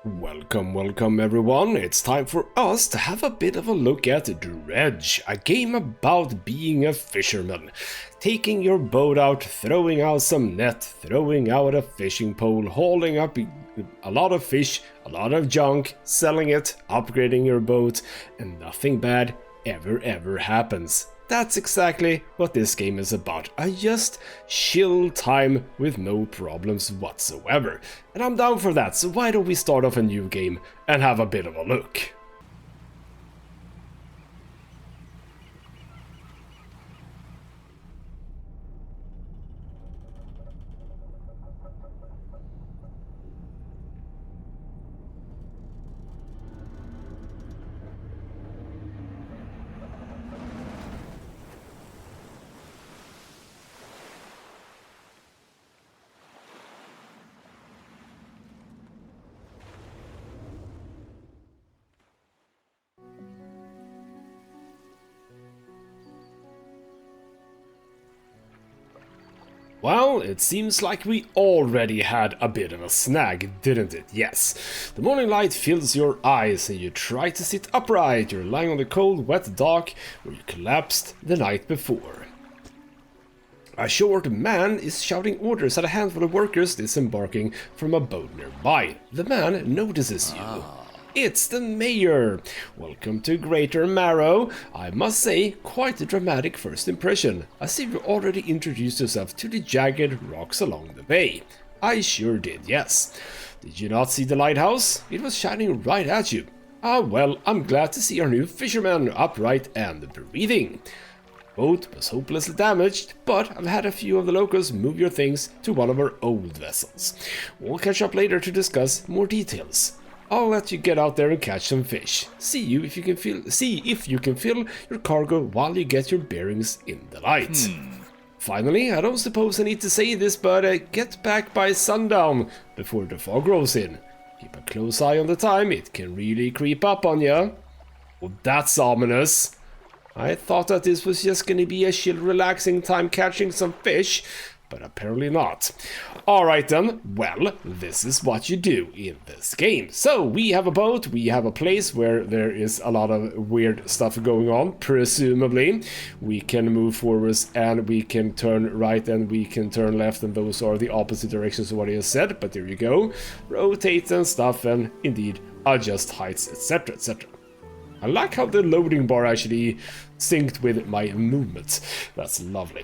Welcome everyone, it's time for us to have a bit of a look at Dredge, a game about being a fisherman. Taking your boat out, throwing out some net, throwing out a fishing pole, hauling up a lot of fish, a lot of junk, selling it, upgrading your boat, and nothing bad ever happens. That's exactly what this game is about, a just chill time with no problems whatsoever. And I'm down for that, so why don't we start off a new game and have a bit of a look. Well, it seems like we already had a bit of a snag, didn't it? Yes. The morning light fills your eyes and you try to sit upright. You're lying on the cold, wet dock where you collapsed the night before. A short man is shouting orders at a handful of workers disembarking from a boat nearby. The man notices you. It's the mayor! Welcome to Greater Marrow. I must say, quite a dramatic first impression. I see you already introduced yourself to the jagged rocks along the bay. I sure did, yes. Did you not see the lighthouse? It was shining right at you. Ah well, I'm glad to see our new fisherman upright and breathing. Boat was hopelessly damaged, but I've had a few of the locals move your things to one of our old vessels. We'll catch up later to discuss more details. I'll let you get out there and catch some fish. See if you can fill your cargo while you get your bearings in the light. Finally, I don't suppose I need to say this, but get back by sundown before the fog rolls in. Keep a close eye on the time, it can really creep up on you. Well, that's ominous. I thought that this was just gonna be a chill, relaxing time catching some fish, but apparently not. Alright then, well, this is what you do in this game. So, we have a boat, we have a place where there is a lot of weird stuff going on, presumably. We can move forwards and we can turn right and we can turn left, and those are the opposite directions of what he has said, but there you go. Rotate and stuff, and indeed, adjust heights, etc, etc. I like how the loading bar actually synced with my movements. That's lovely.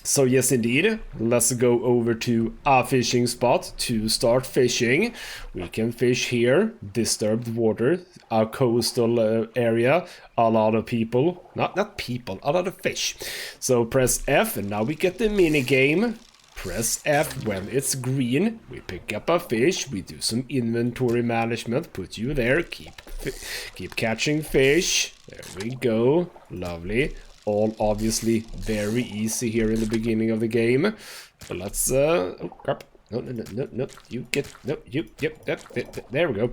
So yes, indeed, let's go over to a fishing spot to start fishing. We can fish here, disturbed water, a coastal area, a lot of people, not people, a lot of fish. So press F and now we get the mini game. Press F when it's green, we pick up a fish, we do some inventory management, put you there, keep catching fish. There we go, lovely. All obviously very easy here in the beginning of the game. But let's oh crap. No, you get, no, yep, there we go.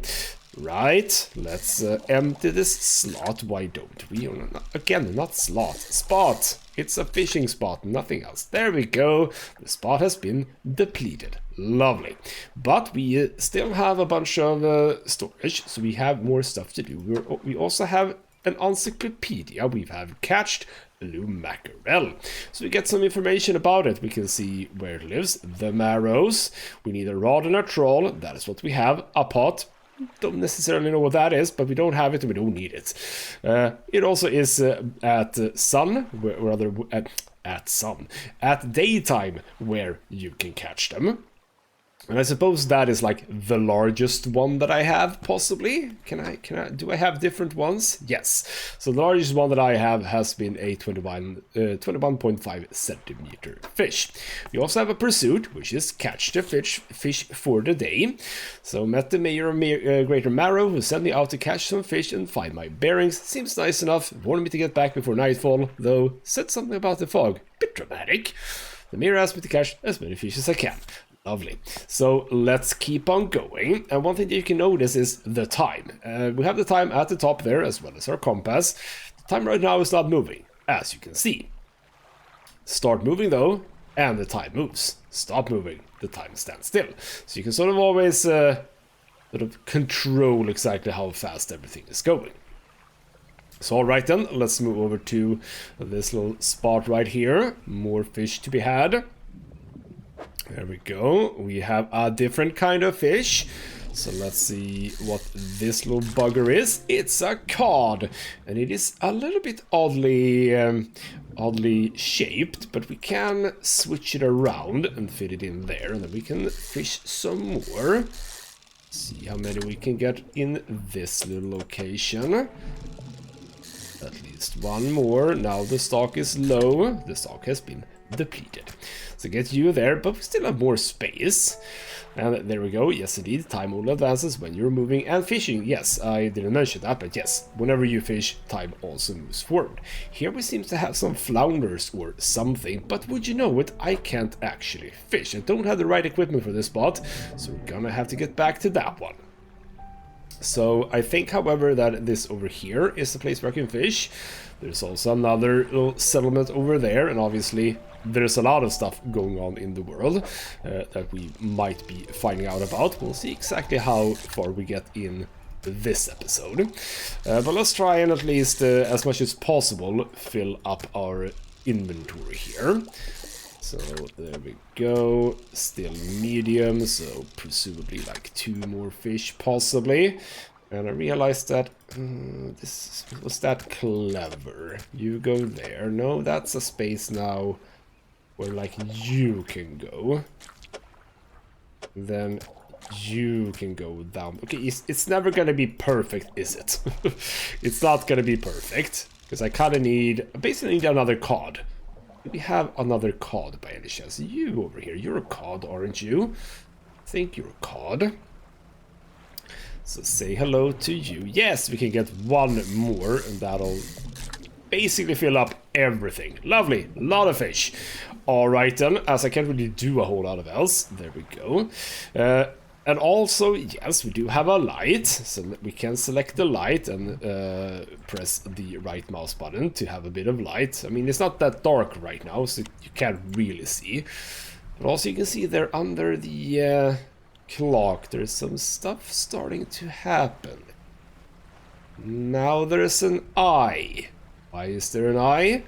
Right, let's empty this slot. Why don't we? Again, not slot, spot. It's a fishing spot, nothing else. There we go. The spot has been depleted. Lovely. But we still have a bunch of storage, so we have more stuff to do. We also have an encyclopedia. We have catched blue mackerel. So we get some information about it. We can see where it lives, the Marrows. We need a rod and a trawl. That is what we have. A pot. Don't necessarily know what that is, but we don't have it and we don't need it. It also is at sun, at daytime where you can catch them. And I suppose that is like the largest one that I have, possibly. Do I have different ones? Yes. So the largest one that I have has been a 21.5 centimeter fish. We also have a pursuit, which is catch the fish for the day. So met the mayor of Greater Marrow, who sent me out to catch some fish and find my bearings. Seems nice enough. Wanted me to get back before nightfall, though said something about the fog. Bit dramatic. The mayor asked me to catch as many fish as I can. Lovely. So let's keep on going. And one thing that you can notice is the time. We have the time at the top there, as well as our compass. The time right now is not moving, as you can see. Start moving though, and the time moves. Stop moving, the time stands still. So you can sort of always sort of control exactly how fast everything is going. So alright then, let's move over to this little spot right here. More fish to be had. There we go. We have a different kind of fish. So let's see what this little bugger is. It's a cod, and it is a little bit oddly shaped, but we can switch it around and fit it in there, and then we can fish some more. See how many we can get in this little location. At least one more. Now the stock is low. The stock has been depleted. So get you there, but we still have more space. And there we go. Yes, indeed. Time only advances when you're moving and fishing. Yes, I didn't mention that, but yes, whenever you fish, time also moves forward. Here we seem to have some flounders or something, but would you know it, I can't actually fish. I don't have the right equipment for this spot, so we're gonna have to get back to that one. So I think, however, that this over here is the place where I can fish. There's also another little settlement over there, and obviously there's a lot of stuff going on in the world that we might be finding out about. We'll see exactly how far we get in this episode. But let's try and at least, as much as possible, fill up our inventory here. So there we go, still medium, so presumably like 2 more fish possibly. And I realized that this was that clever. You go there. No, that's a space now where like you can go. Then you can go down. Okay, it's never gonna be perfect, is it? It's not gonna be perfect, because I kind of basically need another cod. We have another cod by any chance? You over here, you're a cod, aren't you? I think you're a cod. So say hello to you. Yes, we can get 1 more, and that'll basically fill up everything. Lovely, a lot of fish. Alright then, as I can't really do a whole lot of else, there we go. And also, yes, we do have a light, so we can select the light and press the right mouse button to have a bit of light. I mean, it's not that dark right now, so you can't really see. But also you can see there under the clock, there's some stuff starting to happen. Now there's an eye. Why is there an eye?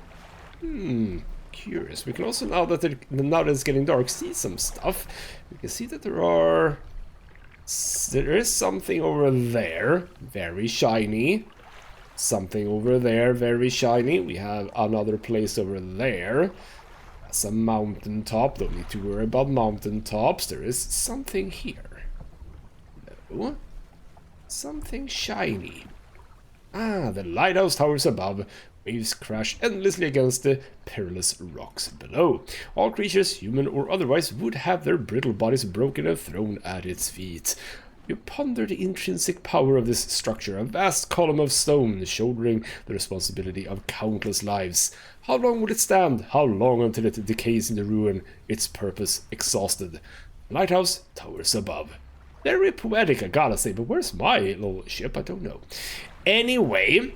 Curious. We can also, now that it's getting dark, see some stuff. We can see that there is something over there, very shiny. Something over there, very shiny. We have another place over there. That's a mountaintop. Don't need to worry about mountaintops. There is something here. No. Something shiny. Ah, the lighthouse towers above. Waves crash endlessly against the perilous rocks below. All creatures, human or otherwise, would have their brittle bodies broken and thrown at its feet. You ponder the intrinsic power of this structure, a vast column of stone shouldering the responsibility of countless lives. How long will it stand? How long until it decays into ruin, its purpose exhausted? Lighthouse towers above. Very poetic, I gotta say, but where's my little ship? I don't know. Anyway,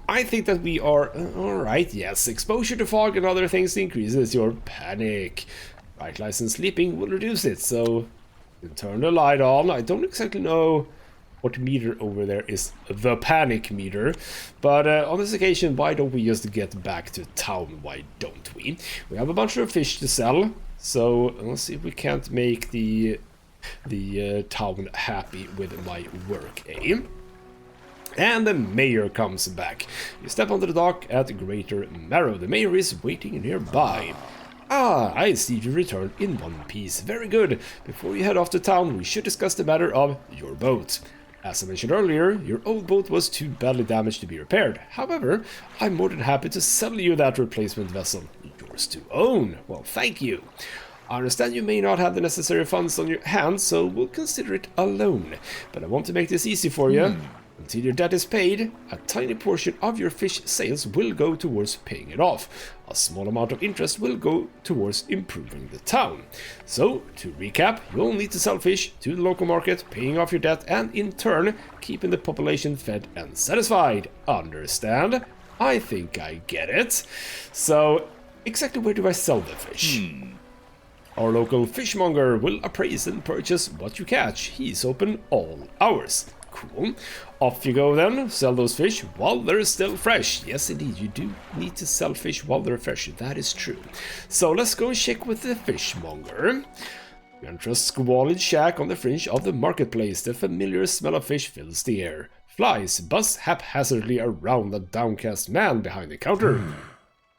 I think that we are alright. Yes, exposure to fog and other things increases your panic. Bright lights and sleeping will reduce it, so you turn the light on. I don't exactly know what meter over there is the panic meter, but on this occasion, why don't we just get back to town? Why don't we? We have a bunch of fish to sell, so let's see if we can't make the town happy with my work, eh? And the mayor comes back. You step onto the dock at Greater Marrow. The mayor is waiting nearby. Ah, I see you returned in one piece. Very good. Before you head off to town, we should discuss the matter of your boat. As I mentioned earlier, your old boat was too badly damaged to be repaired. However, I'm more than happy to sell you that replacement vessel. Yours to own. Well, thank you. I understand you may not have the necessary funds on your hands, so we'll consider it a loan. But I want to make this easy for you. Until your debt is paid, a tiny portion of your fish sales will go towards paying it off. A small amount of interest will go towards improving the town. So, to recap, you'll need to sell fish to the local market, paying off your debt, and in turn, keeping the population fed and satisfied. Understand? I think I get it. So, exactly where do I sell the fish? Our local fishmonger will appraise and purchase what you catch. He's open all hours. Cool. Off you go then. Sell those fish while they're still fresh. Yes, indeed, you do need to sell fish while they're fresh. That is true. So let's go and check with the fishmonger. We enter a squalid shack on the fringe of the marketplace. The familiar smell of fish fills the air. Flies buzz haphazardly around the downcast man behind the counter.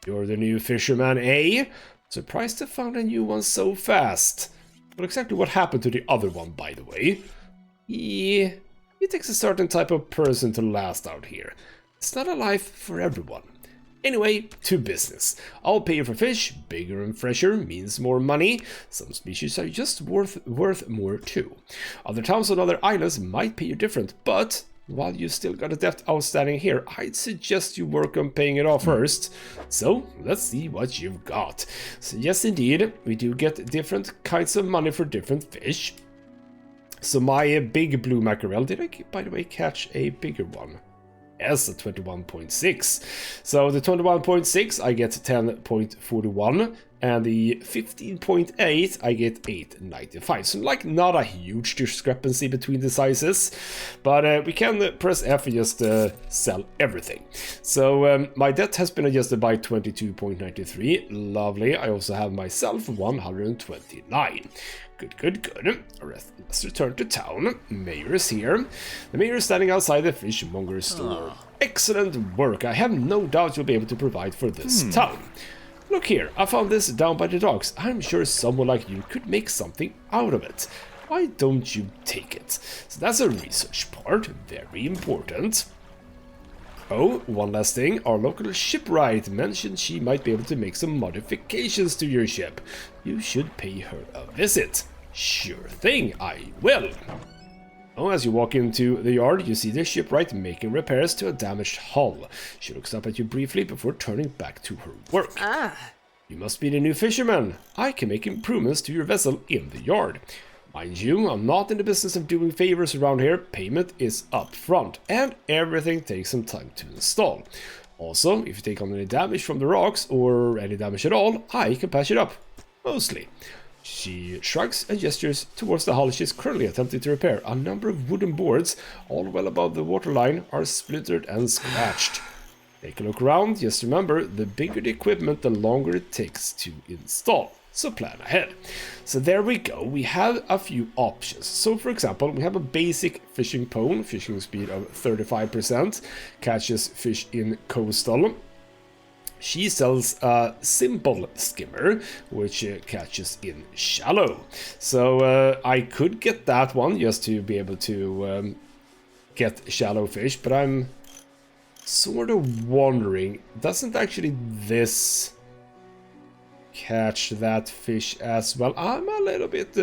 You're the new fisherman, eh? Surprised to find a new one so fast. Well, exactly what happened to the other one, by the way? Yeah, it takes a certain type of person to last out here. It's not a life for everyone. Anyway, to business. I'll pay you for fish. Bigger and fresher means more money. Some species are just worth more too. Other towns on other islands might pay you different, but while you still got a debt outstanding here, I'd suggest you work on paying it off first. So, let's see what you've got. So yes, indeed, we do get different kinds of money for different fish. So my big blue mackerel, did I, by the way, catch a bigger one? Yes, a 21.6. So the 21.6, I get 10.41, and the 15.8, I get 8.95. So like not a huge discrepancy between the sizes, but we can press F and just sell everything. So my debt has been adjusted by 22.93. Lovely. I also have myself 129. Good. Let's return to town. Mayor is here. The mayor is standing outside the fishmonger's store. Excellent work. I have no doubt you'll be able to provide for this town. Look here, I found this down by the docks. I'm sure someone like you could make something out of it. Why don't you take it? So that's a research part. Very important. Oh, one last thing. Our local shipwright mentioned she might be able to make some modifications to your ship. You should pay her a visit. Sure thing, I will. Oh, as you walk into the yard, you see the shipwright making repairs to a damaged hull. She looks up at you briefly before turning back to her work. You must be the new fisherman. I can make improvements to your vessel in the yard. Mind you, I'm not in the business of doing favors around here. Payment is up front, and everything takes some time to install. Also, if you take on any damage from the rocks, or any damage at all, I can patch it up. Mostly. She shrugs and gestures towards the hull she's currently attempting to repair. A number of wooden boards, all well above the waterline, are splintered and scratched. Take a look around. Just remember, the bigger the equipment, the longer it takes to install. So plan ahead. So there we go. We have a few options. So for example, we have a basic fishing pole, fishing speed of 35%, catches fish in coastal. She sells a simple skimmer, which catches in shallow. So I could get that one just to be able to get shallow fish, but I'm sort of wondering, doesn't actually this catch that fish as well? I'm a little bit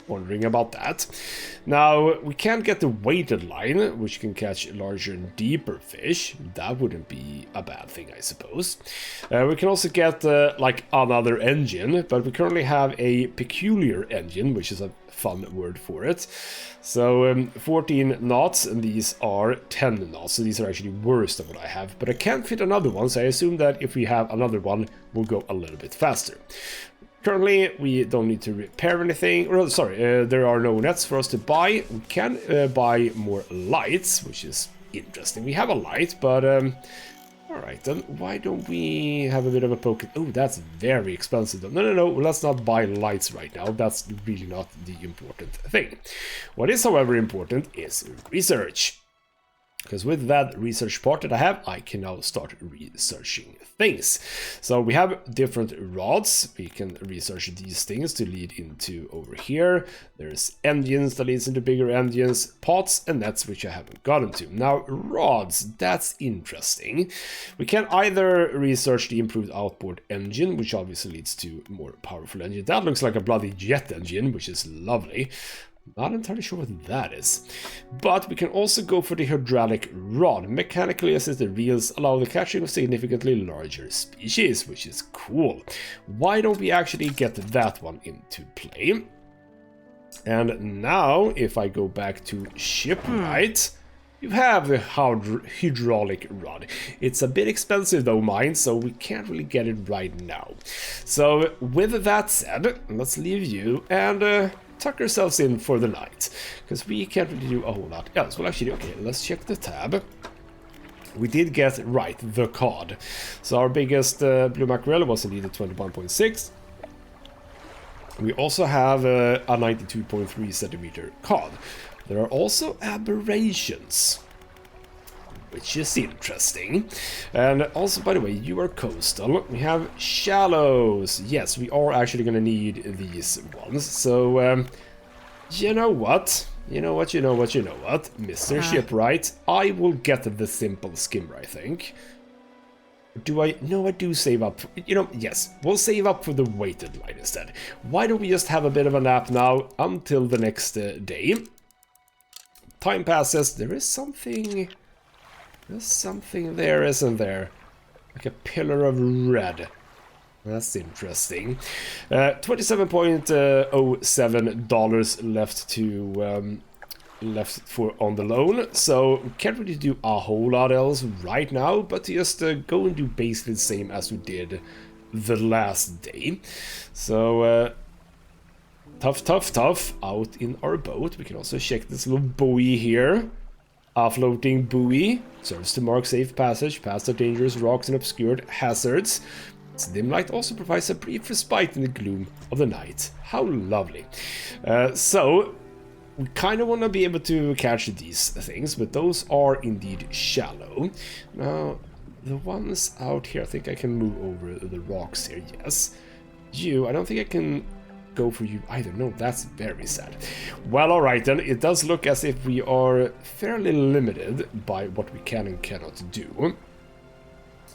wondering about that. Now, we can get the weighted line, which can catch larger and deeper fish. That wouldn't be a bad thing, I suppose. We can also get like another engine, but we currently have a peculiar engine, which is a fun word for it. So 14 knots, and these are 10 knots, so these are actually worse than what I have, but I can't fit another one, so I assume that if we have another one, we'll go a little bit faster. Currently, we don't need to repair anything, or sorry, there are no nets for us to buy. We can buy more lights, which is interesting. We have a light, but alright, then why don't we have a bit of a poke? Oh, that's very expensive. No, let's not buy lights right now. That's really not the important thing. What is, however, important is research. Because with that research part that I have, I can now start researching things. So we have different rods. We can research these things to lead into over here. There's engines that leads into bigger engines, pots and nets, which I haven't gotten to. Now rods, that's interesting. We can either research the improved outboard engine, which obviously leads to more powerful engine. That looks like a bloody jet engine, which is lovely. Not entirely sure what that is. But we can also go for the hydraulic rod. Mechanically assisted reels allow the catching of significantly larger species, which is cool. Why don't we actually get that one into play? And now, if I go back to shipwright, You have the hydraulic rod. It's a bit expensive though, mine, so we can't really get it right now. So with that said, let's leave you and tuck ourselves in for the night, because we can't really do a whole lot else. Well, actually, okay, let's check the tab. We did get right the cod. So our biggest blue mackerel was indeed a 21.6. We also have a 92.3 centimeter cod. There are also aberrations, which is interesting. And also, by the way, you are coastal. We have shallows. Yes, we are actually going to need these ones. So, you know what? You know what? Mr. Shipwright, I will get the simple skimmer, I think. Do I? No, I do save up. Yes, we'll save up for the weighted line instead. Why don't we just have a bit of a nap now until the next day? Time passes. There is something... There's something there, isn't there? Like a pillar of red. That's interesting. $27.07 left for on the loan, so we can't really do a whole lot else right now, but just go and do basically the same as we did the last day. So tough out in our boat. We can also check this little buoy here. A floating buoy serves to mark safe passage past the dangerous rocks and obscured hazards. Its dim light also provides a brief respite in the gloom of the night. How lovely. So we kind of want to be able to catch these things, but those are indeed shallow. Now, the ones out here, I think I can move over the rocks here, yes. I don't think I can go for you either. No, that's very sad. Well, alright then, it does look as if we are fairly limited by what we can and cannot do.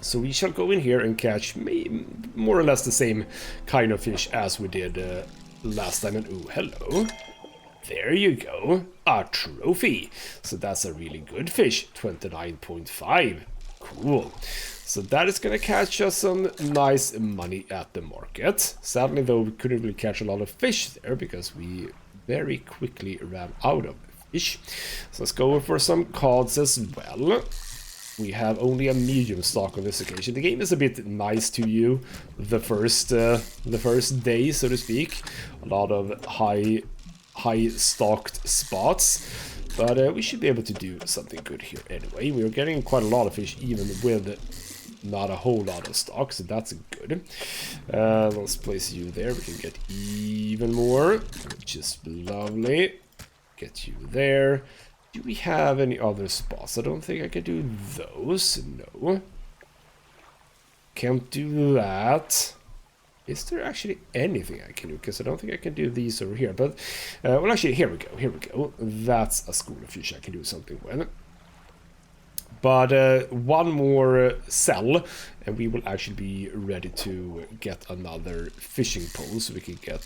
So we shall go in here and catch more or less the same kind of fish as we did last time. And ooh, hello. There you go, a trophy. So that's a really good fish, 29.5. Cool. So that is going to catch us some nice money at the market. Sadly, though, we couldn't really catch a lot of fish there because we very quickly ran out of fish. So let's go for some cods as well. We have only a medium stock on this occasion. The game is a bit nice to you the first day, so to speak. A lot of high stocked spots, but we should be able to do something good here anyway. We're getting quite a lot of fish even with not a whole lot of stock, so that's good. Let's place you there. We can get even more, which is lovely. Get you there. Do we have any other spots? I don't think I can do those. No, can't do that. Is there actually anything I can do? Because I don't think I can do these over here. But, well, actually, here we go. That's a school of fish I can do something with. But one more cell, and we will actually be ready to get another fishing pole, so we can get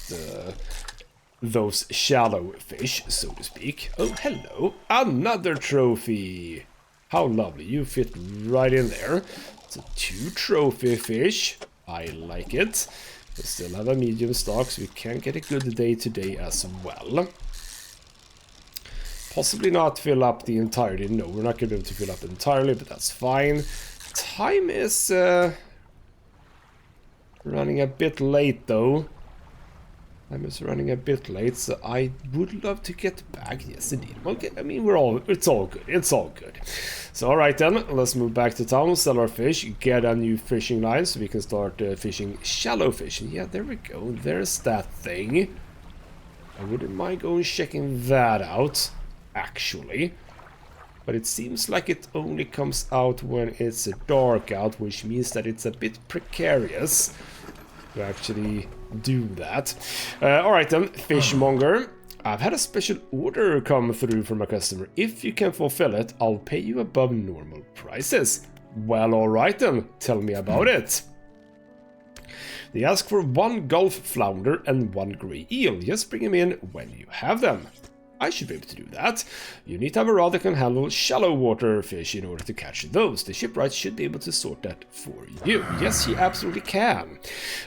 those shallow fish, so to speak. Oh, hello. Another trophy. How lovely. You fit right in there. So 2 trophy fish. I like it. We still have a medium stock, so we can get a good day today as well. Possibly not fill up the entirety. No, we're not going to be able to fill up entirely, but that's fine. Time is running a bit late, though. Time is running a bit late, so I would love to get back. Yes, indeed. Okay, I mean, it's all good. It's all good. So, all right then, let's move back to town, sell our fish, get a new fishing line so we can start fishing shallow fish. Yeah, there we go. There's that thing. I wouldn't mind going checking that out, actually. But it seems like it only comes out when it's dark out, which means that it's a bit precarious to actually do that. Alright then, fishmonger. I've had a special order come through from a customer. If you can fulfill it, I'll pay you above normal prices. Well, alright then, tell me about it. They ask for 1 gulf flounder and 1 grey eel. Just bring them in when you have them. I should be able to do that. You need to have a rod that can handle shallow water fish in order to catch those. The shipwright should be able to sort that for you. Yes, he absolutely can.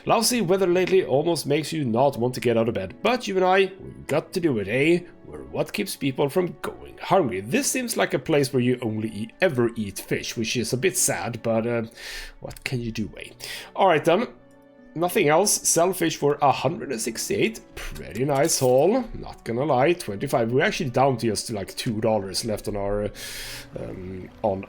Lousy weather lately almost makes you not want to get out of bed, but you and I, we've got to do it, eh? We're what keeps people from going hungry. This seems like a place where you only ever eat fish, which is a bit sad, but what can you do, eh? Alright then. Nothing else. Sell fish for 168. Pretty nice haul. Not gonna lie. 25. We're actually down to just like $2 left on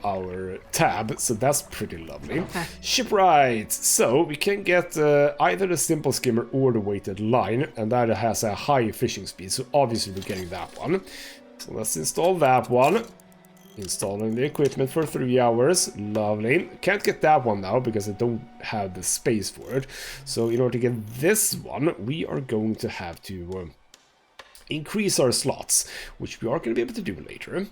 our tab, so that's pretty lovely. Shipwright. So we can get either the simple skimmer or the weighted line, and that has a high fishing speed. So obviously we're getting that one. So let's install that one. Installing the equipment for 3 hours. Lovely. Can't get that one now because I don't have the space for it. So in order to get this one, we are going to have to increase our slots, which we are going to be able to do later.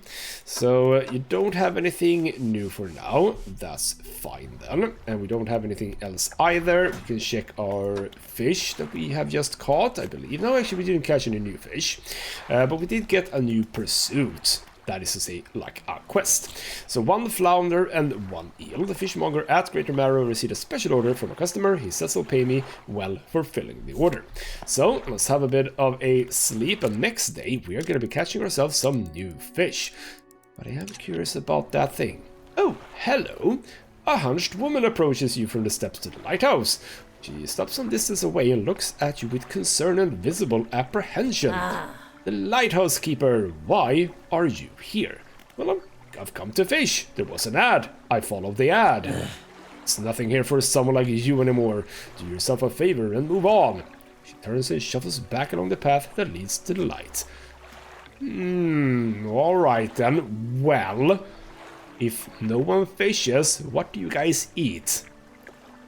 So you don't have anything new for now. That's fine then. And we don't have anything else either. We can check our fish that we have just caught, I believe. No, actually we didn't catch any new fish. But we did get a new pursuit. That is to say, like a quest. So 1 flounder and 1 eel. The fishmonger at Greater Marrow received a special order from a customer. He says he'll pay me well for filling the order. So let's have a bit of a sleep, and next day we are going to be catching ourselves some new fish. But I am curious about that thing. Oh, hello. A hunched woman approaches you from the steps to the lighthouse. She stops some distance away and looks at you with concern and visible apprehension. The lighthouse keeper, why are you here? Well, I've come to fish. There was an ad. I followed the ad. It's nothing here for someone like you anymore. Do yourself a favor and move on. She turns and shuffles back along the path that leads to the light. Alright then. Well, if no one fishes, what do you guys eat?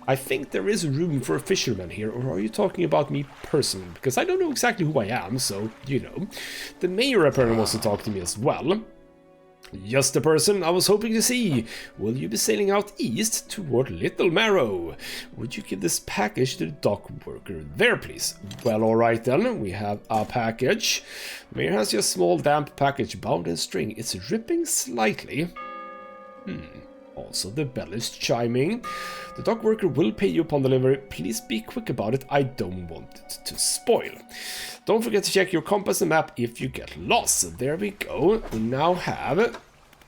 I think there is room for a fisherman here, or are you talking about me personally? Because I don't know exactly who I am, so, you know. The mayor apparently wants to talk to me as well. Just the person I was hoping to see. Will you be sailing out east toward Little Marrow? Would you give this package to the dock worker there, please? Well, alright then, we have a package. The mayor has your small damp package bound in string. It's dripping slightly. Also, the bell is chiming. The dock worker will pay you upon delivery. Please be quick about it. I don't want it to spoil. Don't forget to check your compass and map if you get lost. So there we go. We now have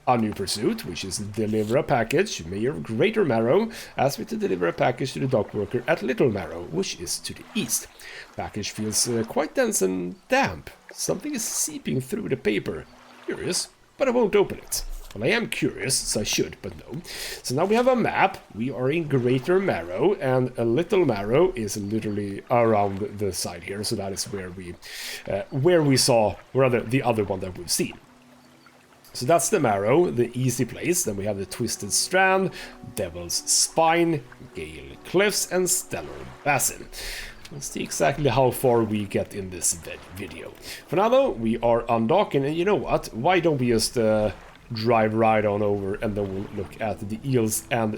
a new pursuit, which is deliver a package. Mayor of Greater Marrow asked me to deliver a package to the dock worker at Little Marrow, which is to the east. Package feels quite dense and damp. Something is seeping through the paper. Curious, but I won't open it. Well, I am curious, so I should, but no. So now we have a map. We are in Greater Marrow, and a Little Marrow is literally around the side here. So that is where we saw, or rather, the other one that we've seen. So that's the Marrow, the easy place. Then we have the Twisted Strand, Devil's Spine, Gale Cliffs, and Stellar Basin. Let's see exactly how far we get in this video. For now, though, we are undocking, and you know what? Why don't we just drive right on over, and then we'll look at the eels and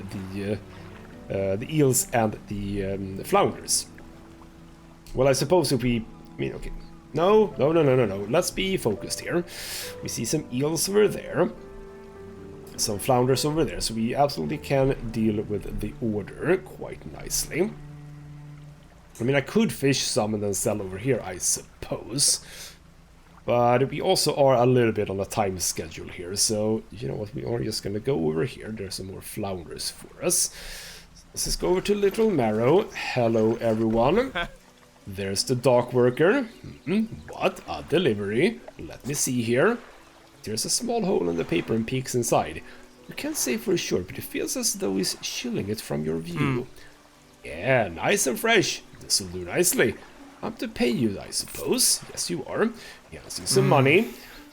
the flounders. Well, I suppose if we, okay, no. Let's be focused here. We see some eels over there, some flounders over there, so we absolutely can deal with the order quite nicely. I could fish some and then sell over here, I suppose. But we also are a little bit on a time schedule here, so you know what, we are just gonna go over here. There's some more flounders for us. Let's just go over to Little Marrow. Hello, everyone. There's the dock worker. What? A delivery. Let me see here. There's a small hole in the paper and peeks inside. You can't say for sure, but it feels as though he's shielding it from your view. Yeah, nice and fresh. This will do nicely. I'm to pay you, I suppose. Yes, you are. He has you some money.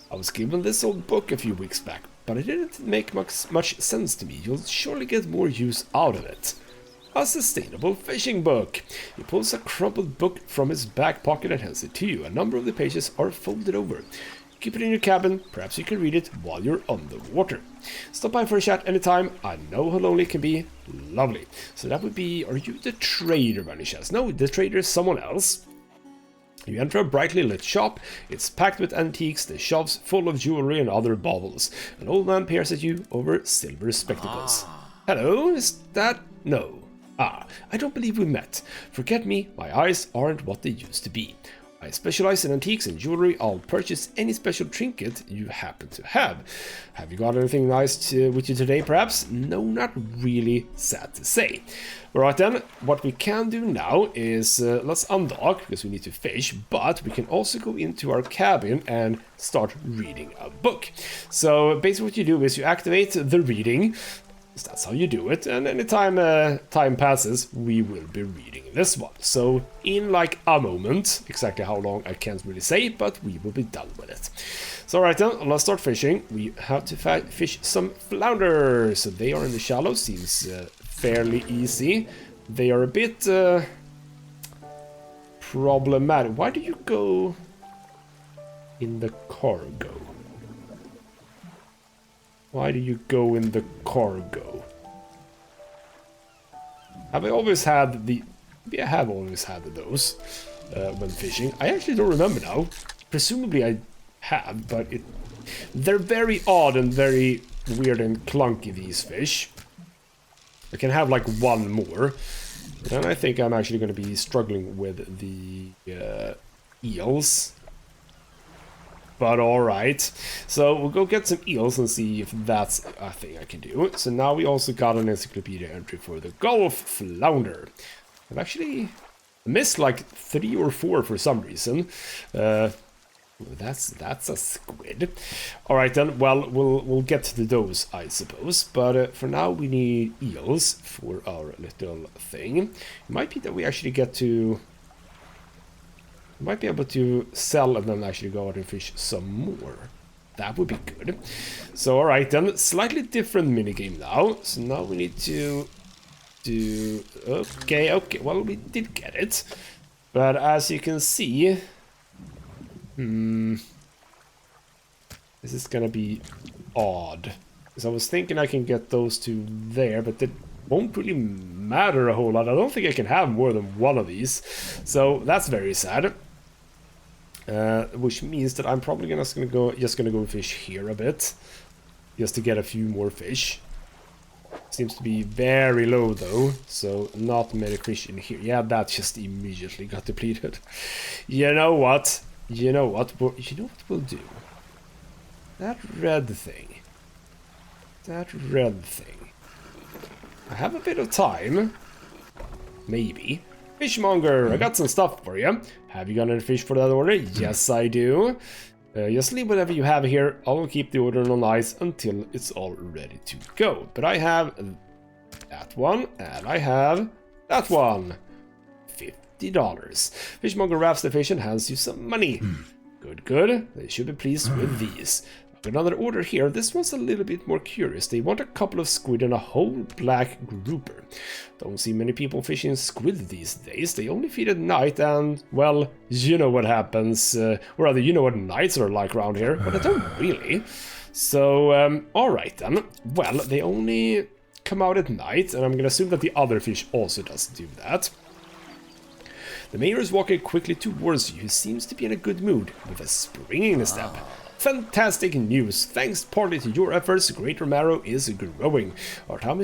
I was given this old book a few weeks back, but it didn't make much sense to me. You'll surely get more use out of it. A sustainable fishing book. He pulls a crumpled book from his back pocket and hands it to you. A number of the pages are folded over. Keep it in your cabin. Perhaps you can read it while you're on the water. Stop by for a chat anytime. I know how lonely it can be. Lovely. So that would be... Are you the trader by any chance? No, the trader is someone else. You enter a brightly lit shop. It's packed with antiques, the shelves full of jewelry and other baubles. An old man peers at you over silver spectacles. Hello, is that... No. Ah, I don't believe we met. Forget me, my eyes aren't what they used to be. I specialize in antiques and jewelry. I'll purchase any special trinket you happen to have. Have you got anything nice with you today, perhaps? No, not really, sad to say. Alright then, what we can do now is, let's undock, because we need to fish, but we can also go into our cabin and start reading a book. So basically what you do is you activate the reading. That's how you do it, and anytime time passes, we will be reading this one. So in like a moment, exactly how long I can't really say, but we will be done with it. So alright then, let's start fishing. We have to fish some flounder. So they are in the shallow, seems fairly easy. They are a bit problematic. Why do you go in the cargo? Why do you go in the cargo? Have I always had the... Maybe I have always had those when fishing. I actually don't remember now. Presumably I have, but they're very odd and very weird and clunky, these fish. I can have like one more. And I think I'm actually going to be struggling with the eels. But alright, so we'll go get some eels and see if that's a thing I can do. So now we also got an encyclopedia entry for the Gulf Flounder. I've actually missed like 3 or 4 for some reason. That's a squid. Alright then, well, we'll get to those, I suppose. But for now we need eels for our little thing. It might be that we actually get to... might be able to sell and then actually go out and fish some more. That would be good. So alright then, slightly different minigame now. So now we need to do... Okay, well we did get it. But as you can see... this is gonna be odd. Because I was thinking I can get those two there, but that won't really matter a whole lot. I don't think I can have more than one of these. So that's very sad. Which means that I'm probably just gonna go fish here a bit, just to get a few more fish. Seems to be very low though, so not many fish in here. Yeah, that just immediately got depleted. You know what? You know what we'll do? That red thing. I have a bit of time. Maybe. Fishmonger, I got some stuff for you. Have you got any fish for that order? Yes, I do. Just leave whatever you have here. I will keep the order on ice until it's all ready to go. But I have that one, and I have that one. $50. Fishmonger wraps the fish and hands you some money. Good. They should be pleased with these. Another order here. This one's a little bit more curious. They want a couple of squid and a whole black grouper. Don't see many people fishing squid these days. They only feed at night and, well, you know what happens. Or rather, you know what nights are like around here. But I don't really. So, alright then. Well, they only come out at night, and I'm gonna assume that the other fish also does do that. The mayor is walking quickly towards you. He seems to be in a good mood, with a spring in his step. Fantastic news! Thanks partly to your efforts, Greater Marrow is growing. Our town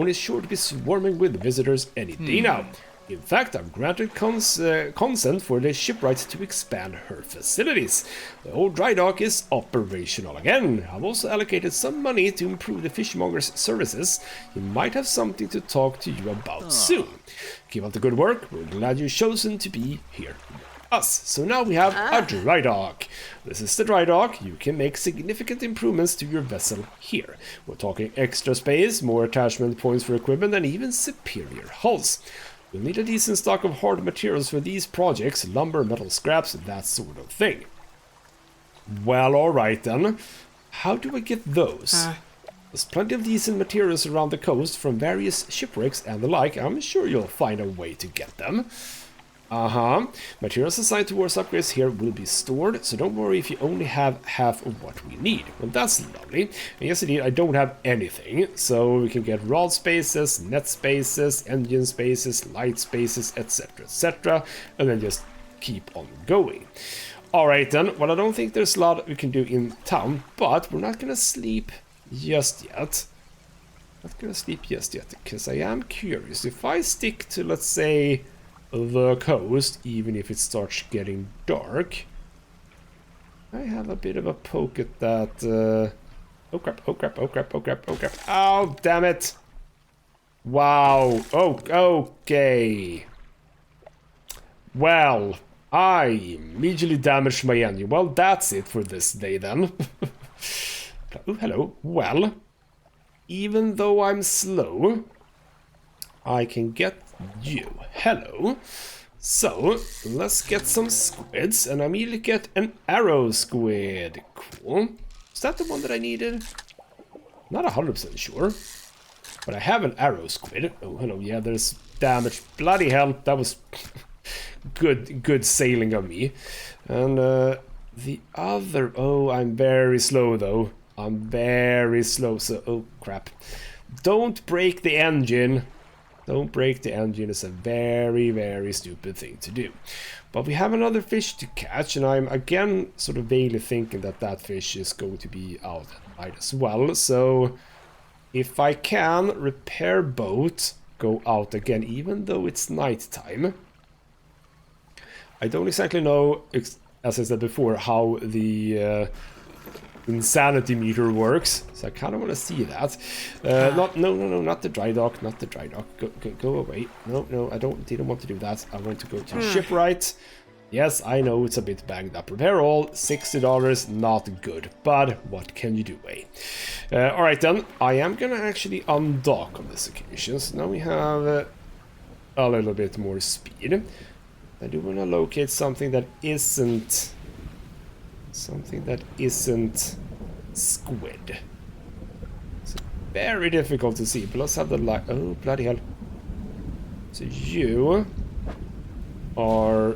is sure to be swarming with visitors any day now. In fact, I've granted consent for the shipwright to expand her facilities. The old dry dock is operational again. I've also allocated some money to improve the fishmonger's services. He might have something to talk to you about soon. Keep up the good work. We're glad you've chosen to be here. So now we have a dry dock. This is the dry dock. You can make significant improvements to your vessel here. We're talking extra space, more attachment points for equipment, and even superior hulls. You'll need a decent stock of hard materials for these projects, lumber, metal scraps, that sort of thing. Well, alright then. How do I get those? There's plenty of decent materials around the coast from various shipwrecks and the like. I'm sure you'll find a way to get them. Materials assigned towards upgrades here will be stored, so don't worry if you only have half of what we need. Well, that's lovely. And yes, indeed, I don't have anything, so we can get rod spaces, net spaces, engine spaces, light spaces, etc., etc., and then just keep on going. Alright then, well I don't think there's a lot we can do in town, but we're not gonna sleep just yet. Not gonna sleep just yet, because I am curious. If I stick to, let's say, the coast, even if it starts getting dark, I have a bit of a poke at that. Oh crap, oh crap, oh crap, oh crap, oh crap. Oh, damn it. Wow. Oh, okay. Well, I immediately damaged my engine. Well, that's it for this day then. Oh, hello. Well, even though I'm slow, I can get you. Hello. So, let's get some squids, and I immediately get an arrow squid. Cool. Is that the one that I needed? Not 100% sure. But I have an arrow squid. Oh, hello. Yeah, there's damage. Bloody hell. That was good sailing of me. And the other... Oh, I'm very slow, though. I'm very slow. So, oh, crap. Don't break the engine. Don't break the engine. It's a very stupid thing to do. But we have another fish to catch, and I'm again sort of vaguely thinking that that fish is going to be out at night as well. So if I can repair boat, go out again, even though it's nighttime. I don't exactly know, as I said before, how the insanity meter works, so I kind of want to see that. No, not the dry dock, not the dry dock. Go away. No, I didn't want to do that. I want to go to the shipwright. Yes, I know it's a bit banged up. Repair all, $60, not good, but what can you do, eh? All right then, I am gonna actually undock on this occasion. So now we have a little bit more speed. I do want to locate something that isn't. Squid. It's very difficult to see, but let's have the light. Oh, bloody hell. So you are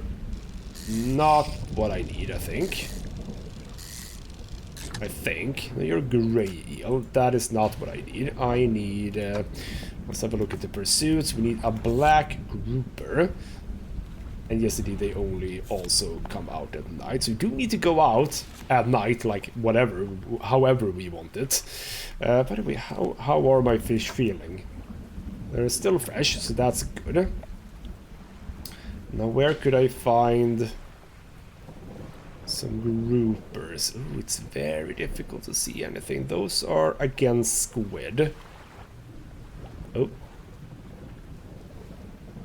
not what I need, I think. No, you're a gray eel. That is not what I need. I need... let's have a look at the pursuits. We need a black grouper. And yes, indeed, they only also come out at night. So you do need to go out at night, like whatever, however we want it. By the way, how are my fish feeling? They're still fresh, so that's good. Now, where could I find some groupers? Oh, it's very difficult to see anything. Those are against squid. Oh.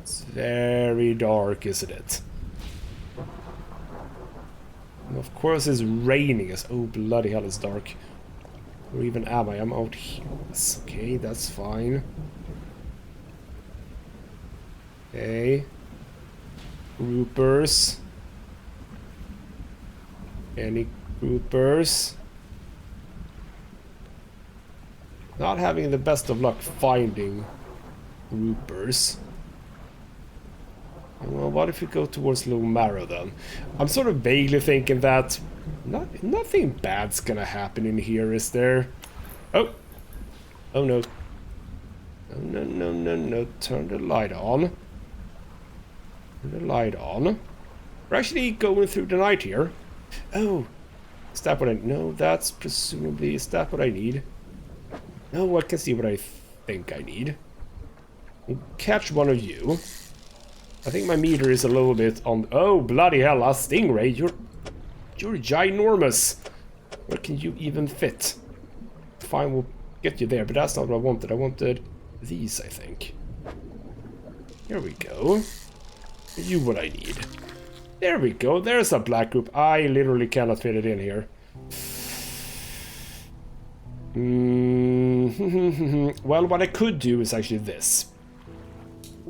It's very dark, isn't it? And of course it's raining. Oh, bloody hell, it's dark. Where even am I? I'm out here. Okay, that's fine. Okay. Groupers. Any groupers? Not having the best of luck finding groupers. Well, what if we go towards Low Marrow then? I'm sort of vaguely thinking that nothing bad's gonna happen in here, is there? Oh! Oh no. No. Turn the light on. Turn the light on. We're actually going through the night here. Oh! Is that what I... No, that's presumably... Is that what I need? No, I can see what I think I need. I'll catch one of you. I think my meter is a little bit on... Oh, bloody hell, a stingray. You're ginormous. Where can you even fit? Fine, we'll get you there, but that's not what I wanted. I wanted these, I think. Here we go. Are you what I need? There we go. There's a black group. I literally cannot fit it in here. Well, what I could do is actually this.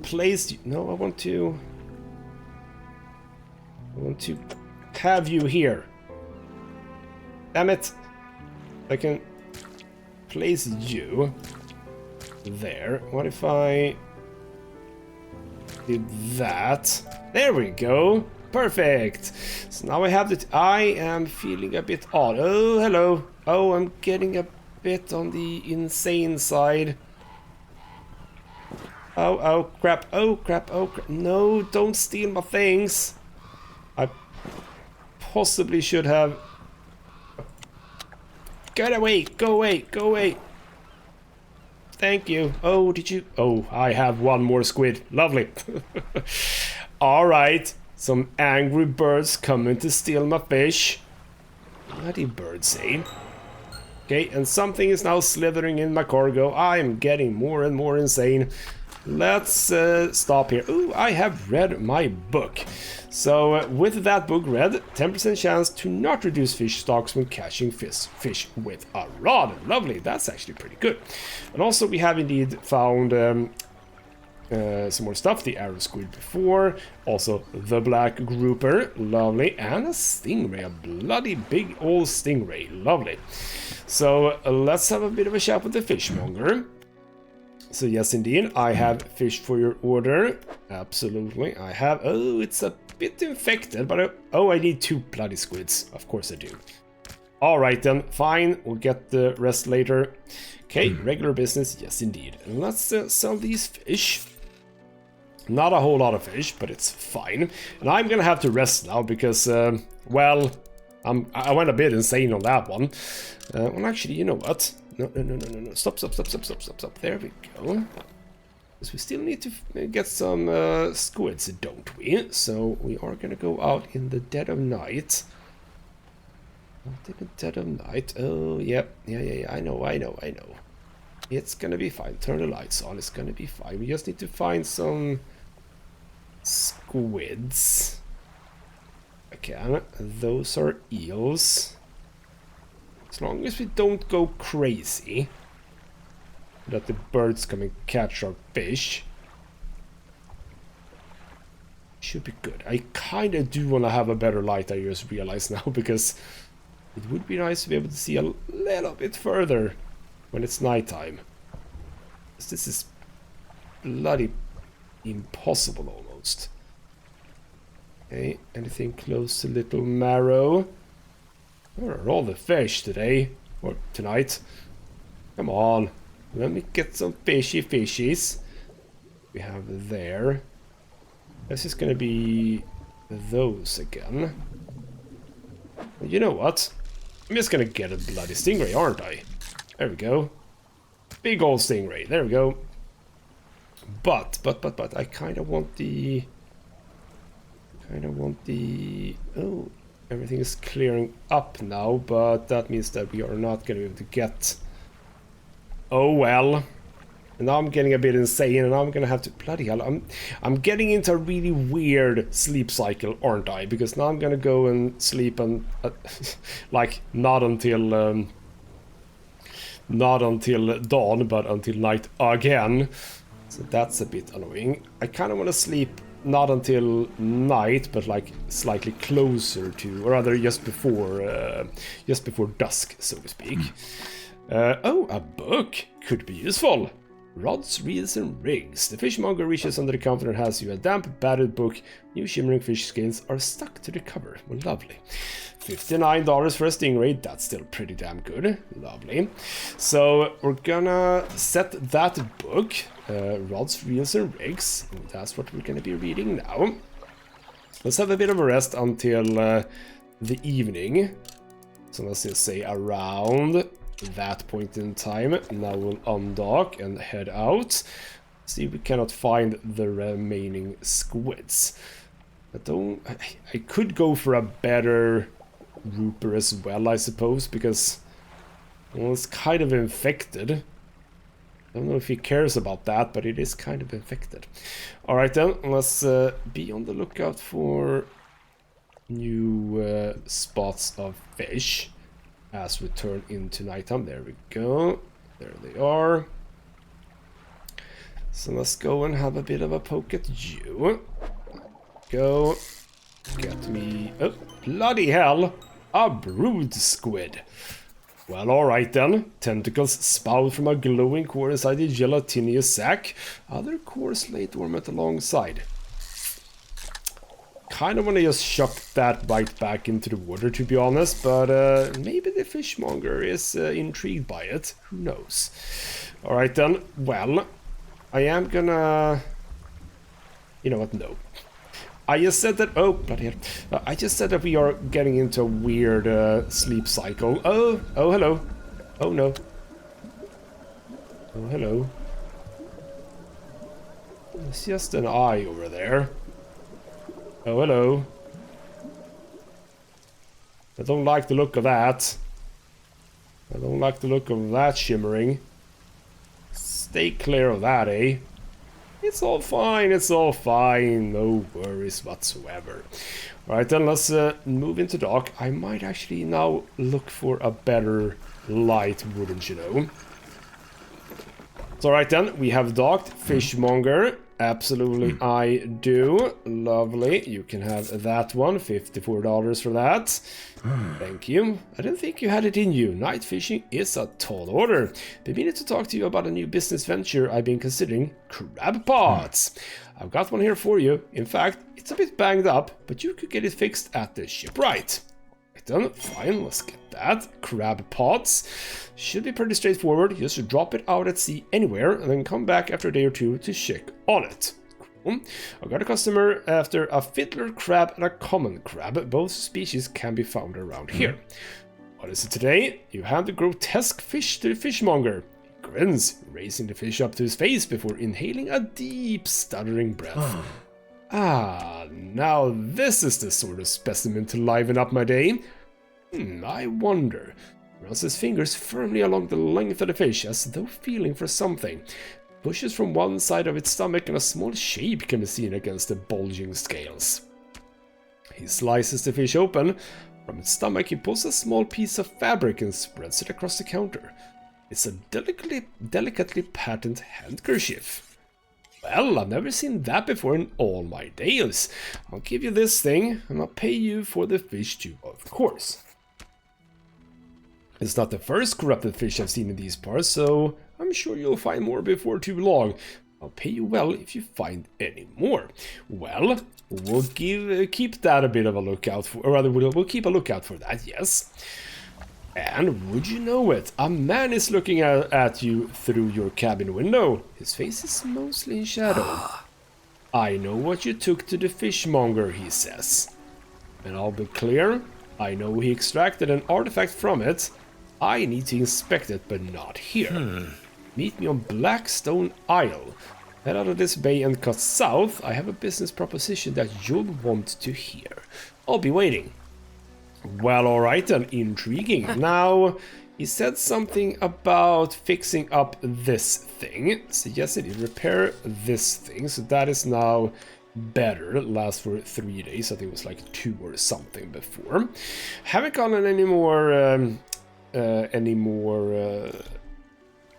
Place you. No, I want to have you here. Damn it. I can place you there. What if I did that? There we go. Perfect. So now I have that. I am feeling a bit odd. Oh, hello. Oh, I'm getting a bit on the insane side. Oh, crap. Oh, crap. Oh, crap. No, don't steal my things. I possibly should have... Get away! Go away! Go away! Thank you. Oh, did you... Oh, I have one more squid. Lovely. Alright. Some angry birds coming to steal my fish. Bloody birds, eh? Okay, and something is now slithering in my cargo. I am getting more and more insane. Let's stop here. Ooh, I have read my book. So with that book read, 10% chance to not reduce fish stocks when catching fish with a rod. Lovely, that's actually pretty good. And also we have indeed found some more stuff. The arrow squid before. Also the black grouper. Lovely. And a stingray. A bloody big old stingray. Lovely. So let's have a bit of a chat with the fishmonger. So yes, indeed, I have fish for your order. Absolutely, I have. Oh, it's a bit infected, but oh, I need 2 bloody squids. Of course I do. All right then, fine. We'll get the rest later. Okay, regular business. Yes, indeed. And let's sell these fish. Not a whole lot of fish, but it's fine. And I'm gonna have to rest now because, well, I went a bit insane on that one. Well, actually, you know what? No. Stop. There we go. Because we still need to get some squids, don't we? So we are going to go out in the dead of night. Out in the dead of night. Oh, yeah. I know. It's going to be fine. Turn the lights on. It's going to be fine. We just need to find some squids. Again, those are eels. As long as we don't go crazy, that the birds come and catch our fish, should be good. I kind of do want to have a better light, I just realized now, because it would be nice to be able to see a little bit further when it's nighttime. This is bloody impossible almost. Okay, anything close to Little Marrow? Where are all the fish today? Or tonight? Come on. Let me get some fishies. We have there. This is gonna be those again. Well, you know what? I'm just gonna get a bloody stingray, aren't I? There we go. Big old stingray. There we go. But I kind of want the... Oh, everything is clearing up now, but that means that we are not going to be able to get... Oh well. And now I'm getting a bit insane, and I'm going to have to... Bloody hell, I'm getting into a really weird sleep cycle, aren't I? Because now I'm going to go and sleep and... like, not until dawn, but until night again. So that's a bit annoying. I kind of want to sleep... not until night, but like slightly closer to, or rather just before dusk, so to speak. Oh, a book could be useful. Rods, reels, and rigs. The fishmonger reaches under the counter and has you a damp, battered book. New shimmering fish scales are stuck to the cover. Well, lovely. $59 for a stingray. That's still pretty damn good. Lovely. So we're gonna set that book. Rods, reels, and rigs. And that's what we're gonna be reading now. Let's have a bit of a rest until the evening. So let's just say around that point in time. Now we'll undock and head out. See if we cannot find the remaining squids. I could go for a better grouper as well, I suppose, because, well, it's kind of infected. I don't know if he cares about that, but it is kind of infected. Alright then, let's be on the lookout for new spots of fish as we turn into nighttime. There we go. There they are. So let's go and have a bit of a poke at you. Go. Get me... Oh, bloody hell! A brood squid. Well, alright then. Tentacles spout from a glowing core inside the gelatinous sac. Other cores lay dormant alongside. Kind of want to just chuck that right back into the water, to be honest, but maybe the fishmonger is intrigued by it. Who knows? Alright then. Well, I am gonna... You know what? No. I just said that. Oh, bloody hell! I just said that we are getting into a weird sleep cycle. Oh, hello. Oh no. Oh, hello. It's just an eye over there. Oh, hello. I don't like the look of that. I don't like the look of that shimmering. Stay clear of that, eh? It's all fine, it's all fine. No worries whatsoever. Alright then, let's move into dark. I might actually now look for a better light, wouldn't you know? So alright then, we have docked. Fishmonger. Absolutely I do. Lovely. You can have that one. $54 for that. Thank you. I didn't think you had it in you. Night fishing is a tall order. Been meaning to talk to you about a new business venture I've been considering. Crab pots. I've got one here for you. In fact, it's a bit banged up, but you could get it fixed at the shipwright. Done. Fine, let's get that. Crab pots. Should be pretty straightforward. Just drop it out at sea anywhere and then come back after a day or two to check on it. Cool. I've got a customer after a fiddler crab and a common crab. Both species can be found around here. What is it today? You hand the grotesque fish to the fishmonger. He grins, raising the fish up to his face before inhaling a deep, stuttering breath. Ah, now this is the sort of specimen to liven up my day. I wonder. Runs his fingers firmly along the length of the fish, as though feeling for something. Pushes from one side of its stomach and a small shape can be seen against the bulging scales. He slices the fish open. From its stomach he pulls a small piece of fabric and spreads it across the counter. It's a delicately patterned handkerchief. Well, I've never seen that before in all my days. I'll give you this thing, and I'll pay you for the fish too, of course. It's not the first corrupted fish I've seen in these parts, so I'm sure you'll find more before too long. I'll pay you well if you find any more. Well, we'll keep that a bit of a lookout for, or rather, we'll keep a lookout for that, yes. And would you know it, a man is looking at you through your cabin window. His face is mostly in shadow. I know what you took to the fishmonger, he says. And I'll be clear, I know he extracted an artifact from it. I need to inspect it, but not here. Meet me on Blackstone Isle. Head out of this bay and cut south. I have a business proposition that you'll want to hear. I'll be waiting. Well, alright then, intriguing. Now, he said something about fixing up this thing. Suggested he repair this thing, so that is now better. It lasts for 3 days. I think it was like 2 or something before. Haven't gotten any more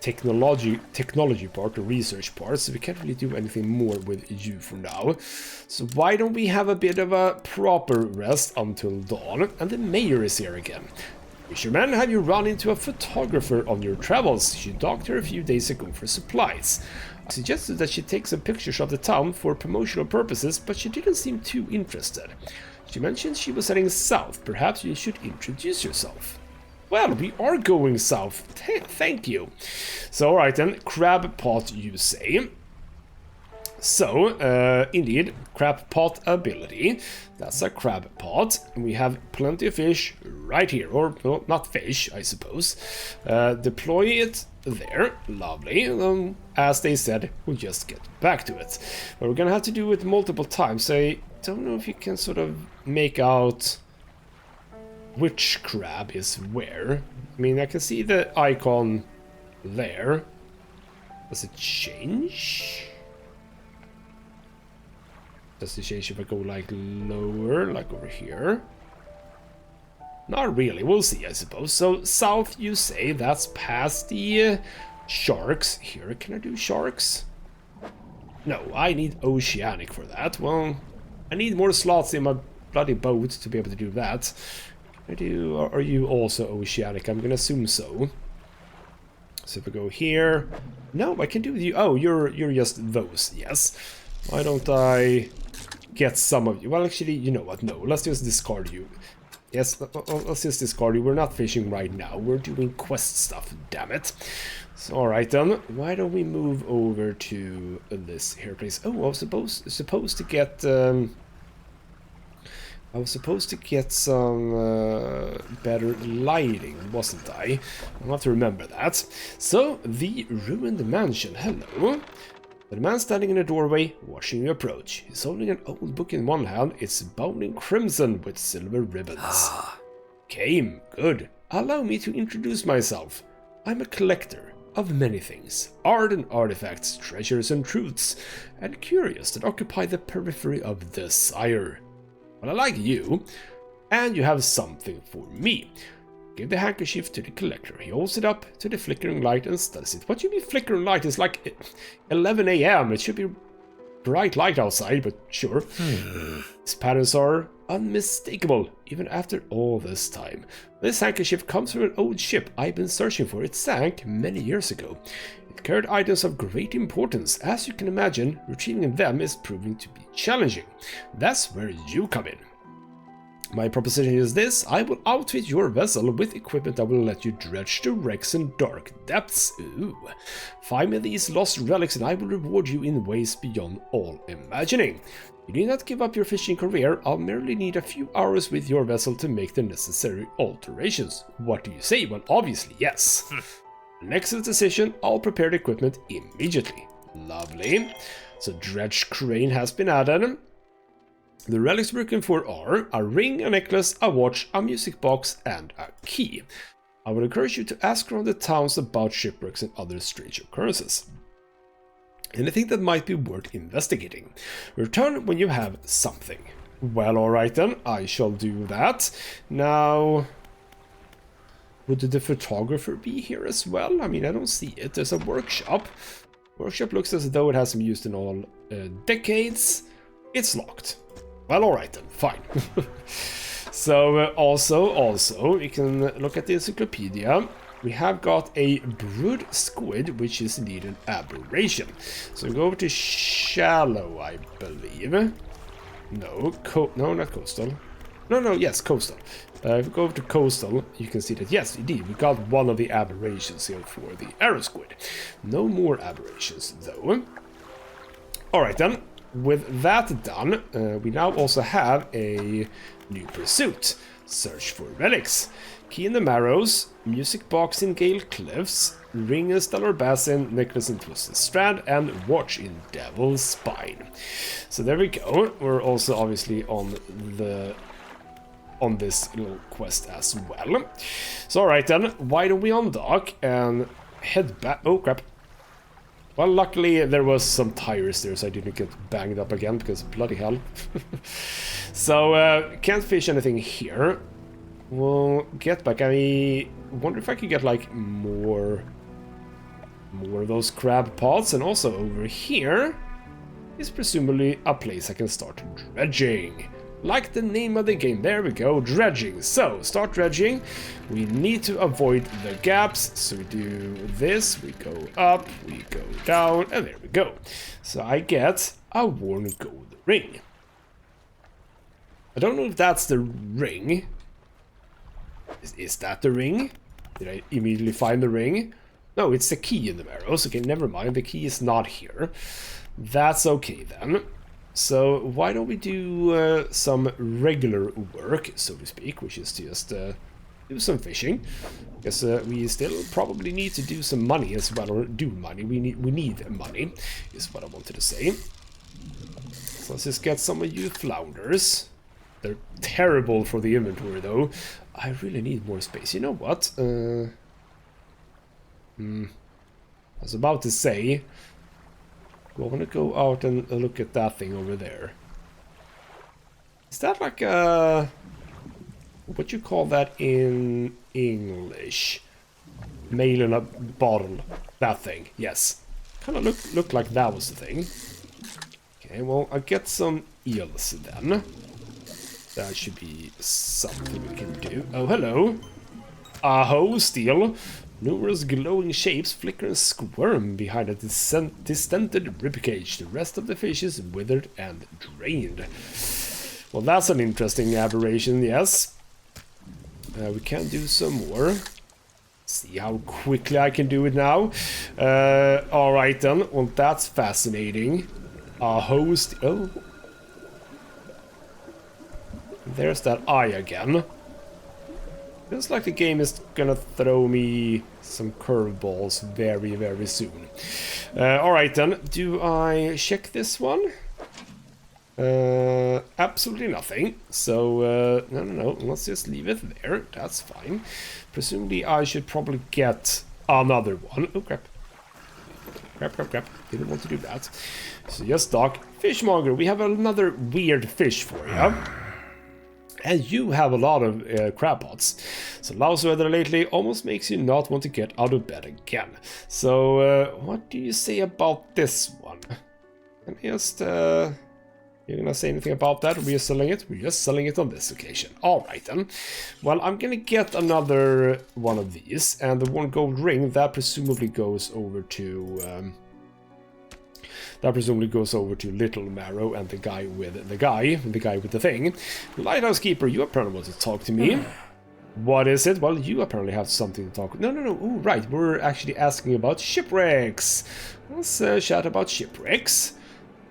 technology part or research part, so we can't really do anything more with you for now. So why don't we have a bit of a proper rest until dawn, and the mayor is here again. Fisherman, have you run into a photographer on your travels? She docked her a few days ago for supplies. I suggested that she take some pictures of the town for promotional purposes, but she didn't seem too interested. She mentioned she was heading south. Perhaps you should introduce yourself. Well, we are going south. Thank you. So, alright then, crab pot, you say. So, indeed, crab pot ability. That's a crab pot. We have plenty of fish right here. Or, well, not fish, I suppose. Deploy it there. Lovely. As they said, we'll just get back to it. But we're gonna have to do it multiple times. I don't know if you can sort of make out which crab is where. I mean, I can see the icon there. Does it change? Does it change if I go like lower, like over here? Not really, we'll see, I suppose. So south, you say, that's past the sharks. Here, can I do sharks? No, I need oceanic for that. Well, I need more slots in my bloody boat to be able to do that. Are you also oceanic? I'm gonna assume so. So if I go here, no, I can do you. Oh, you're just those. Yes. Why don't I get some of you? Well, actually, you know what? No, let's just discard you. Yes, let's just discard you. We're not fishing right now. We're doing quest stuff. Damn it. So, all right then. Why don't we move over to this here place? Oh, I was supposed to get I was supposed to get some better lighting, wasn't I? I'll have to remember that. So, the ruined mansion. Hello. The man standing in the doorway, watching you approach. He's holding an old book in one hand. It's bound in crimson with silver ribbons. Came. Good. Allow me to introduce myself. I'm a collector of many things. Art and artifacts, treasures and truths, and curious that occupy the periphery of desire. Well, I like you, and you have something for me. Give the handkerchief to the collector. He holds it up to the flickering light and studies it. What do you mean flickering light? It's like 11 a.m. It should be bright light outside, but sure. His patterns are unmistakable, even after all this time. This handkerchief comes from an old ship I've been searching for. It sank many years ago. It carried items of great importance. As you can imagine, retrieving them is proving to be challenging. That's where you come in. My proposition is this: I will outfit your vessel with equipment that will let you dredge the wrecks in dark depths. Ooh. Find me these lost relics and I will reward you in ways beyond all imagining. You need not give up your fishing career. I'll merely need a few hours with your vessel to make the necessary alterations. What do you say? Well, obviously, yes. An excellent decision. I'll prepare the equipment immediately. Lovely. So dredge crane has been added. The relics we're looking for are a ring, a necklace, a watch, a music box, and a key. I would encourage you to ask around the towns about shipwrecks and other strange occurrences. Anything that might be worth investigating. Return when you have something. Well, alright then, I shall do that. Now, would the photographer be here as well? I mean, I don't see it. There's a workshop. Workshop looks as though it hasn't been used in all decades. It's locked. Well, alright then, fine. So, also, we can look at the encyclopedia. We have got a brood squid, which is indeed an aberration. So go over to shallow, I believe. No, not coastal. Yes, coastal. If we go over to coastal, you can see that, yes, indeed, we got one of the aberrations here for the arrow squid. No more aberrations, though. Alright then. With that done, we now also have a new pursuit. Search for relics. Key in the Marrows, music box in Gale Cliffs, ring in Stellar Basin, necklace in Twisted Strand, and watch in Devil's Spine. So there we go. We're also obviously on this little quest as well. So alright then, why don't we undock and head back? Oh crap. Well, luckily there was some tires there, so I didn't get banged up again, because bloody hell. So, can't fish anything here. We'll get back. I wonder if I could get, like, more of those crab pots. And also over here is presumably a place I can start dredging. Like the name of the game. There we go, dredging. So, start dredging. We need to avoid the gaps. So we do this, we go up, we go down, and there we go. So I get a worn gold ring. I don't know if that's the ring. Is that the ring? Did I immediately find the ring? No, it's the key in the Marrows. Okay, never mind. The key is not here. That's okay then. So why don't we do some regular work, so to speak, which is just do some fishing. Because we still probably need to do some money as well, or do money. We need money, is what I wanted to say. So let's just get some of you flounders. They're terrible for the inventory, though. I really need more space. You know what? I was about to say, I want to go out and look at that thing over there. Is that like a... what you call that in English? Mail in a bottle. That thing, yes. Kind of looked like that was the thing. Okay, well, I'll get some eels then. That should be something we can do. Oh, hello. Aho, steel. Numerous glowing shapes flicker and squirm behind a distended ribcage. The rest of the fish is withered and drained. Well, that's an interesting aberration, yes. We can do some more. See how quickly I can do it now. Alright then. Well, that's fascinating. A host... oh. there's that eye again. Feels like the game is gonna throw me some curveballs very, very soon. Alright then, do I check this one? Absolutely nothing. So, no, let's just leave it there. That's fine. Presumably I should probably get another one. Oh, crap. Crap. Didn't want to do that. So just dock. Fishmonger, we have another weird fish for you. And you have a lot of crab pots. So lousy weather lately almost makes you not want to get out of bed again. So, what do you say about this one? And just, you're gonna say anything about that? We're just selling it? We're just selling it on this occasion. Alright then. Well, I'm gonna get another one of these. And the 1 gold ring, that presumably goes over to... Little Marrow and the guy with the thing. Lighthouse Keeper, you apparently want to talk to me. What is it? Well, you apparently have something to talk... No. Ooh, right, we're actually asking about shipwrecks. Let's chat about shipwrecks.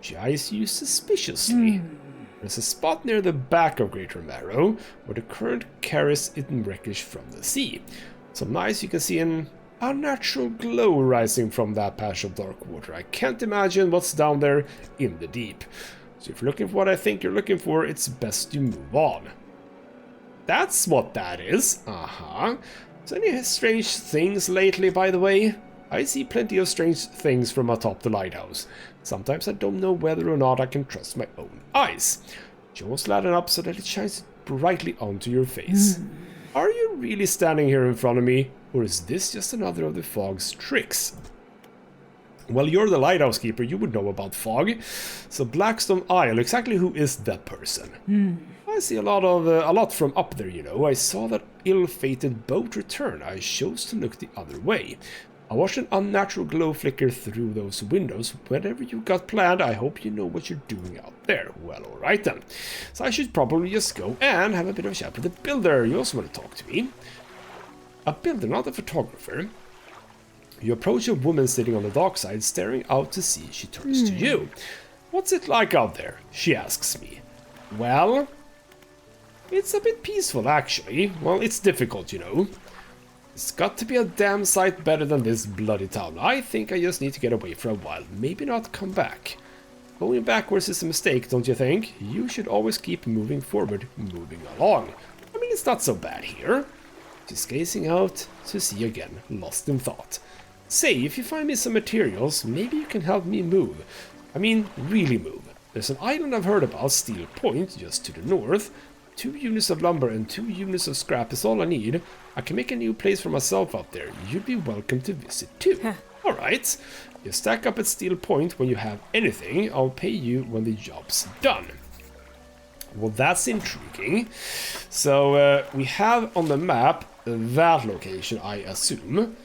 She eyes you suspiciously. There's a spot near the back of Greater Marrow where the current carries in wreckage from the sea. So nice, you can see an unnatural glow rising from that patch of dark water. I can't imagine what's down there in the deep. So if you're looking for what I think you're looking for, it's best you move on. That's what that is. So any strange things lately, by the way? I see plenty of strange things from atop the lighthouse. Sometimes I don't know whether or not I can trust my own eyes. She wants to light it up so that it shines brightly onto your face. Are you really standing here in front of me? Or is this just another of the fog's tricks? Well, you're the lighthouse keeper, you would know about fog. So Blackstone Isle, exactly who is that person? I see a lot from up there, you know. I saw that ill-fated boat return. I chose to look the other way. I watched an unnatural glow flicker through those windows. Whatever you got planned, I hope you know what you're doing out there. Well, alright then. So I should probably just go and have a bit of a chat with the builder. You also want to talk to me. A builder, not a photographer. You approach a woman sitting on the dockside, staring out to sea. She turns to you. What's it like out there? She asks me. Well, it's a bit peaceful, actually. Well, it's difficult, you know. It's got to be a damn sight better than this bloody town. I think I just need to get away for a while. Maybe not come back. Going backwards is a mistake, don't you think? You should always keep moving forward, moving along. I mean, it's not so bad here. She's gazing out to sea again, lost in thought. Say, if you find me some materials, maybe you can help me move. I mean, really move. There's an island I've heard about, Steel Point, just to the north. 2 units of lumber and 2 units of scrap is all I need. I can make a new place for myself out there. You'd be welcome to visit too. Alright, you stack up at Steel Point when you have anything. I'll pay you when the job's done. Well, that's intriguing. So we have on the map that location, I assume.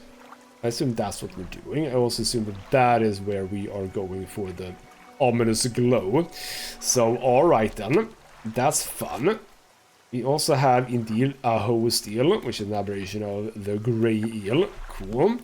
I assume that's what we're doing. I also assume that that is where we are going for the ominous glow. So, alright then. That's fun. We also have indeed a hose eel, which is an aberration of the grey eel. Cool.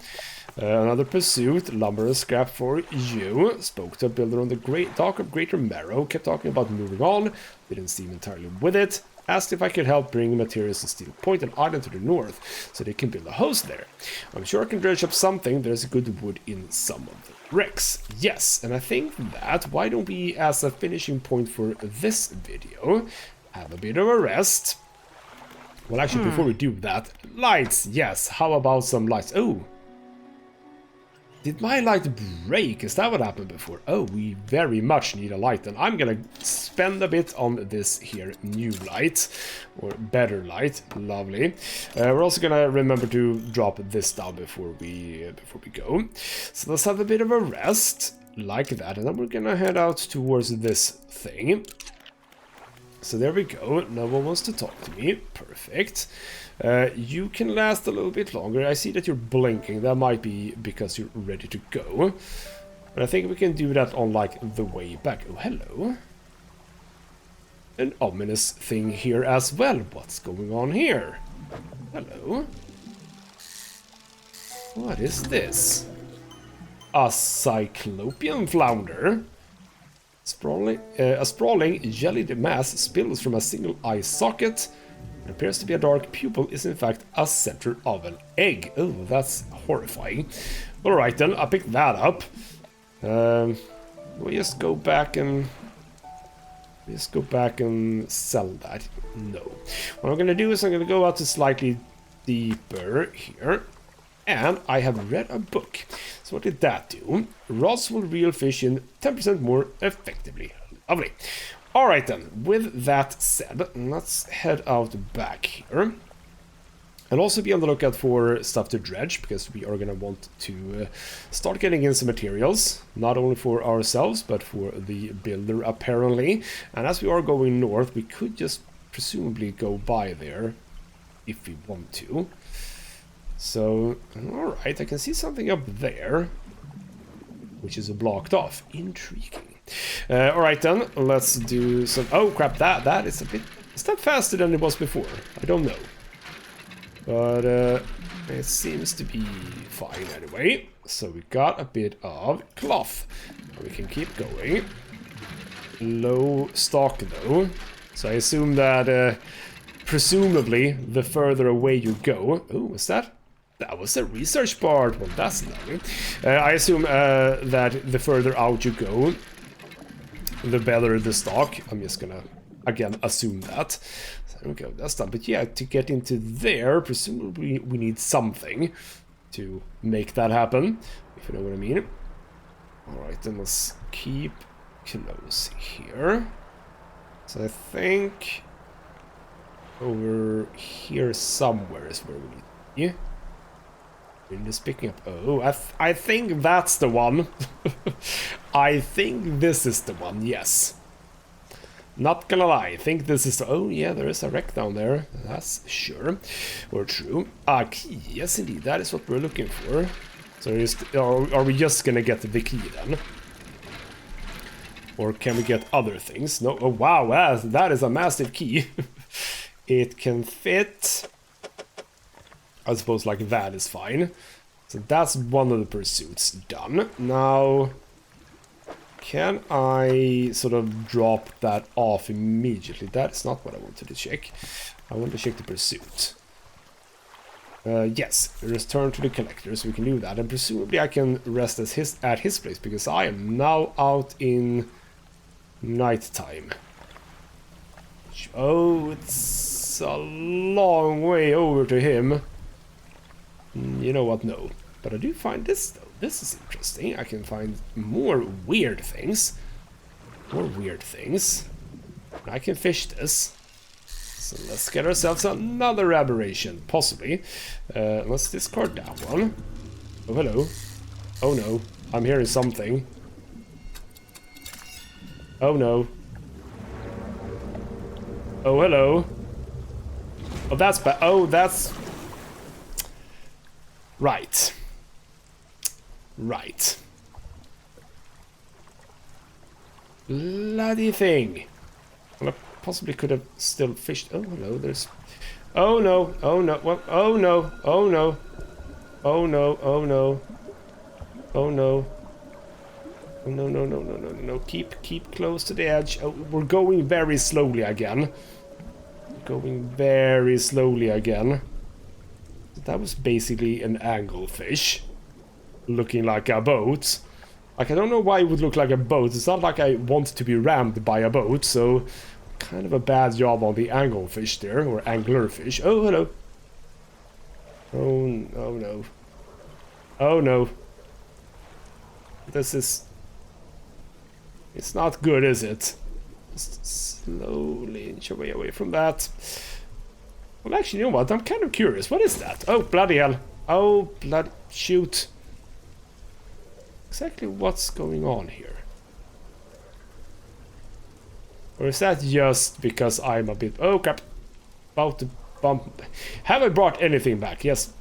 Another pursuit, lumber and scrap for you. Spoke to a builder on the dock of Greater Marrow. Kept talking about moving on. Didn't seem entirely with it. Asked if I could help bring materials to Steel Point, an island to the north, so they can build a house there. I'm sure I can dredge up something. There's good wood in some of the wrecks. Yes, and I think that, why don't we, as a finishing point for this video, have a bit of a rest. Well, actually, before we do that, lights, yes, how about some lights? Oh, did my light break? Is that what happened before? Oh, we very much need a light, and I'm gonna spend a bit on this here new light, or better light. Lovely. We're also gonna remember to drop this down before we go. So let's have a bit of a rest, like that, and then we're gonna head out towards this thing. So there we go. No one wants to talk to me. Perfect. You can last a little bit longer. I see that you're blinking. That might be because you're ready to go. But I think we can do that on, like, the way back. Oh, hello. An ominous thing here as well. What's going on here? Hello. What is this? A cyclopean flounder? A sprawling, jellied mass spills from a single eye socket. It appears to be a dark pupil is in fact a center of an egg. Oh, that's horrifying. Alright then, I'll pick that up. We'll just go back and... sell that. No. What I'm gonna do is I'm gonna go out to slightly deeper here. And I have read a book. So what did that do? Rods will reel fish in 10% more effectively. Lovely. Alright then, with that said, let's head out back here. And also be on the lookout for stuff to dredge, because we are going to want to start getting in some materials. Not only for ourselves, but for the builder apparently. And as we are going north, we could just presumably go by there if we want to. So, alright, I can see something up there, which is blocked off. Intriguing. Alright then, let's do some... Oh crap, that is a bit... Is that faster than it was before? I don't know. But it seems to be fine anyway. So we got a bit of cloth. We can keep going. Low stock though. So I assume that presumably the further away you go... Oh, was that? That was a research part. Well, that's lovely. I assume that the further out you go, the better the stock. I'm just gonna, again, assume that. So there we go, that's done. But yeah, to get into there, presumably we need something to make that happen, if you know what I mean. Alright, then let's keep close here. So I think over here somewhere is where we need to be. We're just picking up... Oh, I think that's the one. I think this is the one, yes. Not gonna lie, I think this is the... Oh, yeah, there is a wreck down there. That's sure. Or true. Ah, key. Yes, indeed. That is what we're looking for. So are we just gonna get the key then? Or can we get other things? No. Oh, wow. That is a massive key. It can fit... I suppose like that is fine. So that's one of the pursuits done. Now, can I sort of drop that off immediately? That is not what I wanted to check. I want to check the pursuit. Yes, return to the collector, so we can do that. And presumably I can rest at his place, because I am now out in nighttime. Oh, it's a long way over to him. You know what, no. But I do find this, though. This is interesting. I can find more weird things. More weird things. I can fish this. So let's get ourselves another aberration, possibly. Let's discard that one. Oh, hello. Oh, no. I'm hearing something. Oh, no. Oh, hello. Oh, that's bad. Oh, that's... Right. Right. Bloody thing. Well, I possibly could have still fished. Oh, hello, there's... Oh, no. Oh, no. Well, oh, no. Oh, no. Oh, no. Oh, no. Oh, no. Oh, no, no, no, no, no, no. Keep close to the edge. Oh, we're going very slowly again. Going very slowly again. That was basically an anglefish looking like a boat. Like, I don't know why it would look like a boat. It's not like I want to be rammed by a boat, so kind of a bad job on the anglefish there, or anglerfish. Oh, hello. Oh, oh no. Oh no. This is... It's not good, is it? Just slowly inch your way away from that. Well, actually, you know what? I'm kind of curious. What is that? Oh, bloody hell. Oh, bloody... Shoot. Exactly what's going on here? Or is that just because I'm a bit... Oh, crap. About to bump... Haven't brought anything back. Yes,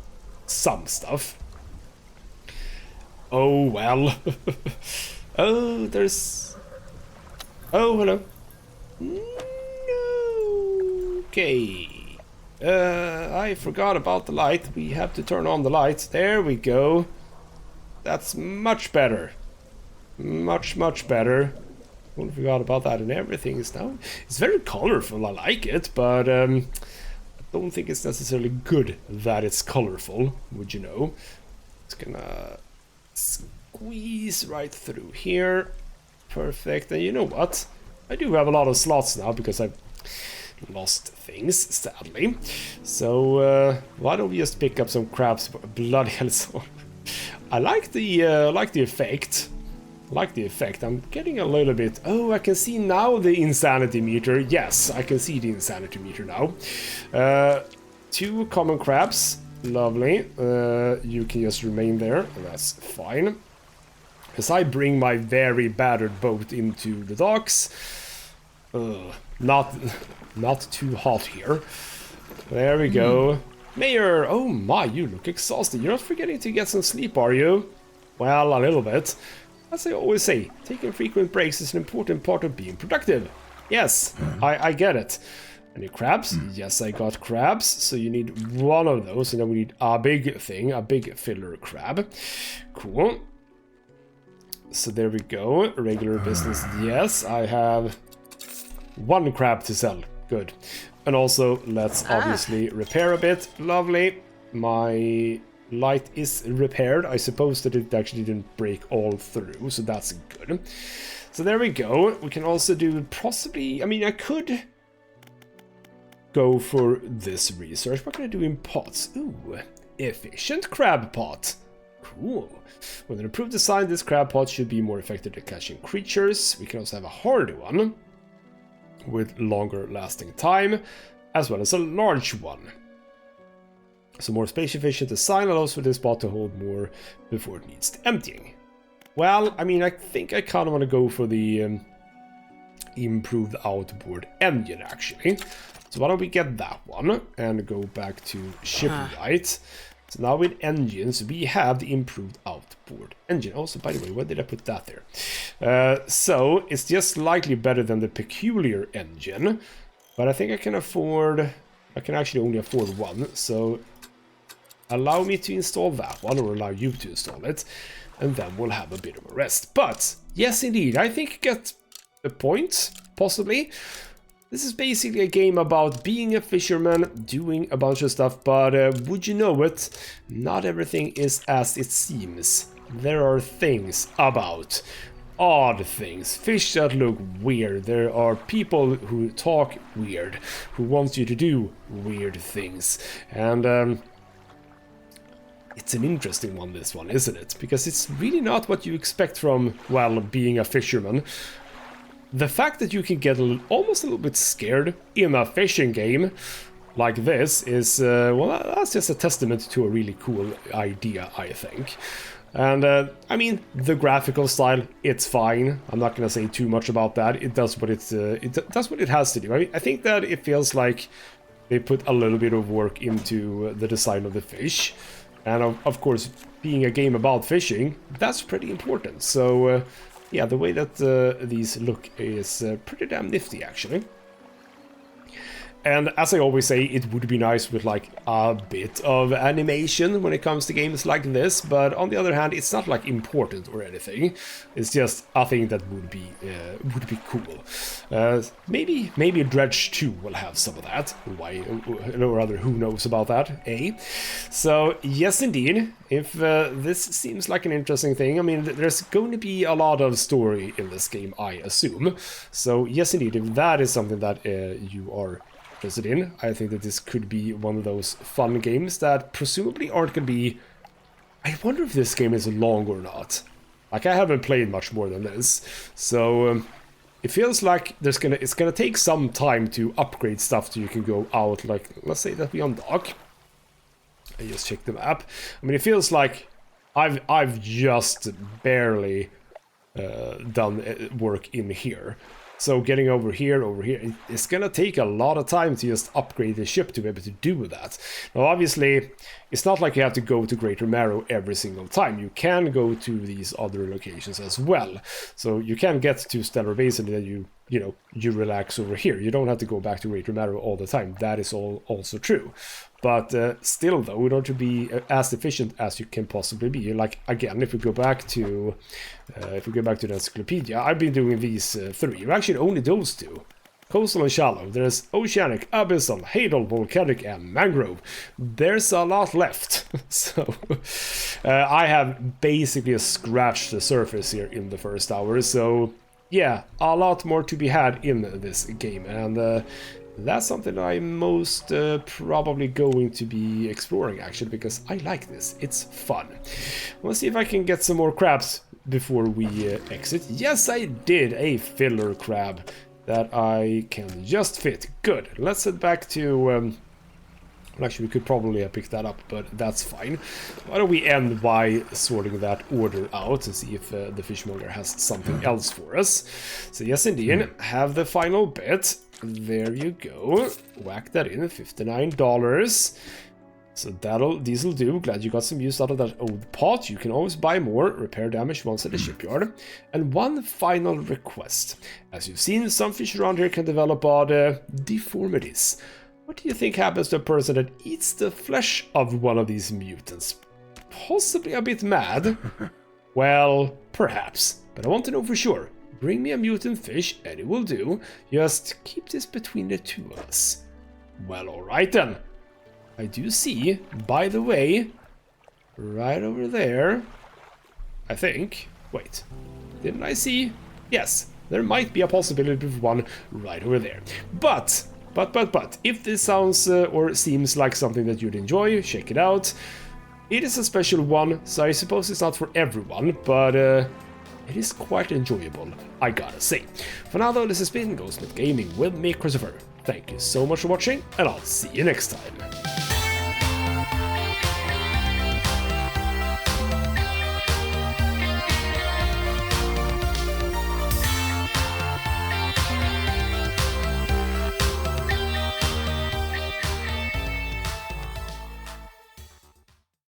some stuff. Oh, well. Oh, there's... Oh, hello. No. Okay. I forgot about the light. We have to turn on the lights. There we go. That's much better. Much, much better. Totally forgot about that, and everything is now... It's very colorful, I like it, but I don't think it's necessarily good that it's colorful, would you know. It's gonna squeeze right through here. Perfect, and you know what? I do have a lot of slots now because I've lost things, sadly. So why don't we just pick up some crabs? Bloody hell! So I like the effect. I'm getting a little bit... Oh, I can see now the insanity meter. Yes, I can see the insanity meter now. 2 common crabs. Lovely. You can just remain there. That's fine. As I bring my very battered boat into the docks. Not too hot here. There we go. Mayor! Oh my, you look exhausted. You're not forgetting to get some sleep, are you? Well, a little bit. As I always say, taking frequent breaks is an important part of being productive. Yes, I get it. Any crabs? Yes, I got crabs. So you need 1 of those, and then we need a big thing, a big filler crab. Cool. So there we go. Regular business. Yes, I have 1 crab to sell. Good. And also, let's obviously repair a bit. Lovely. My light is repaired. I suppose that it actually didn't break all through, so that's good. So there we go. We can also do possibly... I mean, I could go for this research. What can I do in pots? Ooh, efficient crab pot. Cool. With an improved design, this crab pot should be more effective at catching creatures. We can also have a hard one with longer lasting time, as well as a large one. So more space efficient design allows for this pot to hold more before it needs the emptying. Well, I mean, I think I kind of want to go for the improved outboard engine, actually. So why don't we get that one and go back to shipwright. So now with engines, we have the improved outboard engine. Also, by the way, why did I put that there? So it's just slightly better than the peculiar engine, but I think I can afford... I can actually only afford 1, so allow me to install that one, or allow you to install it, and then we'll have a bit of a rest. But yes, indeed, I think get the point, possibly. This is basically a game about being a fisherman, doing a bunch of stuff, but would you know it, not everything is as it seems. There are things about, odd things, fish that look weird. There are people who talk weird, who want you to do weird things. And it's an interesting one, this one, isn't it? Because it's really not what you expect from, well, being a fisherman. The fact that you can get almost a little bit scared in a fishing game like this is, well, that's just a testament to a really cool idea, I think. And, I mean, the graphical style, it's fine. I'm not going to say too much about that. It does what it does what it has to do. I think that it feels like they put a little bit of work into the design of the fish. And, of course, being a game about fishing, that's pretty important. So... yeah, the way that these look is pretty damn nifty, actually. And as I always say, it would be nice with like a bit of animation when it comes to games like this, but on the other hand, it's not like important or anything. It's just a thing that would be cool. Maybe Dredge 2 will have some of that. Why, or rather, who knows about that? Eh? So yes, indeed. If this seems like an interesting thing, I mean, there's going to be a lot of story in this game, I assume. So yes, indeed, if that is something that you are interested in, I think that this could be one of those fun games that presumably aren't going to be... I wonder if this game is long or not. Like, I haven't played much more than this, so it feels like it's gonna take some time to upgrade stuff so you can go out, like, let's say that we undock. I just check the map. I mean, it feels like I've just barely done work in here. So getting over here, it's gonna take a lot of time to just upgrade the ship to be able to do that. Now, obviously, it's not like you have to go to Greater Marrow every single time. You can go to these other locations as well. So you can get to Stellar Base and then you relax over here. You don't have to go back to Greater Marrow all the time. That is also true. But still, though, in order to be as efficient as you can possibly be, like again, if we go back to the encyclopedia, I've been doing these 3, or actually only those 2. Coastal and shallow. There's oceanic, abyssal, hadal, volcanic, and mangrove. There's a lot left. So I have basically scratched the surface here in the first hour. So yeah, a lot more to be had in this game. And that's something I'm most probably going to be exploring, actually, because I like this. It's fun. Let's see if I can get some more crabs before we exit. Yes, I did a filler crab that I can just fit. Good. Let's head back to... actually, we could probably have picked that up, but that's fine. Why don't we end by sorting that order out to see if the fishmonger has something else for us. So yes, indeed, have the final bit. There you go. Whack that in, $59. So these'll do. Glad you got some use out of that old pot. You can always buy more. Repair damage once at the shipyard. And one final request. As you've seen, some fish around here can develop odd deformities. What do you think happens to a person that eats the flesh of one of these mutants? Possibly a bit mad? Well, perhaps. But I want to know for sure. Bring me a mutant fish and it will do. Just keep this between the 2 of us. Well, alright then. I do see, by the way, right over there, I think, wait, didn't I see? Yes, there might be a possibility of one right over there. But, if this sounds or seems like something that you'd enjoy, check it out. It is a special one, so I suppose it's not for everyone, but it is quite enjoyable, I gotta say. For now though, this has been ghostmutgaming with me, Christopher. Thank you so much for watching, and I'll see you next time.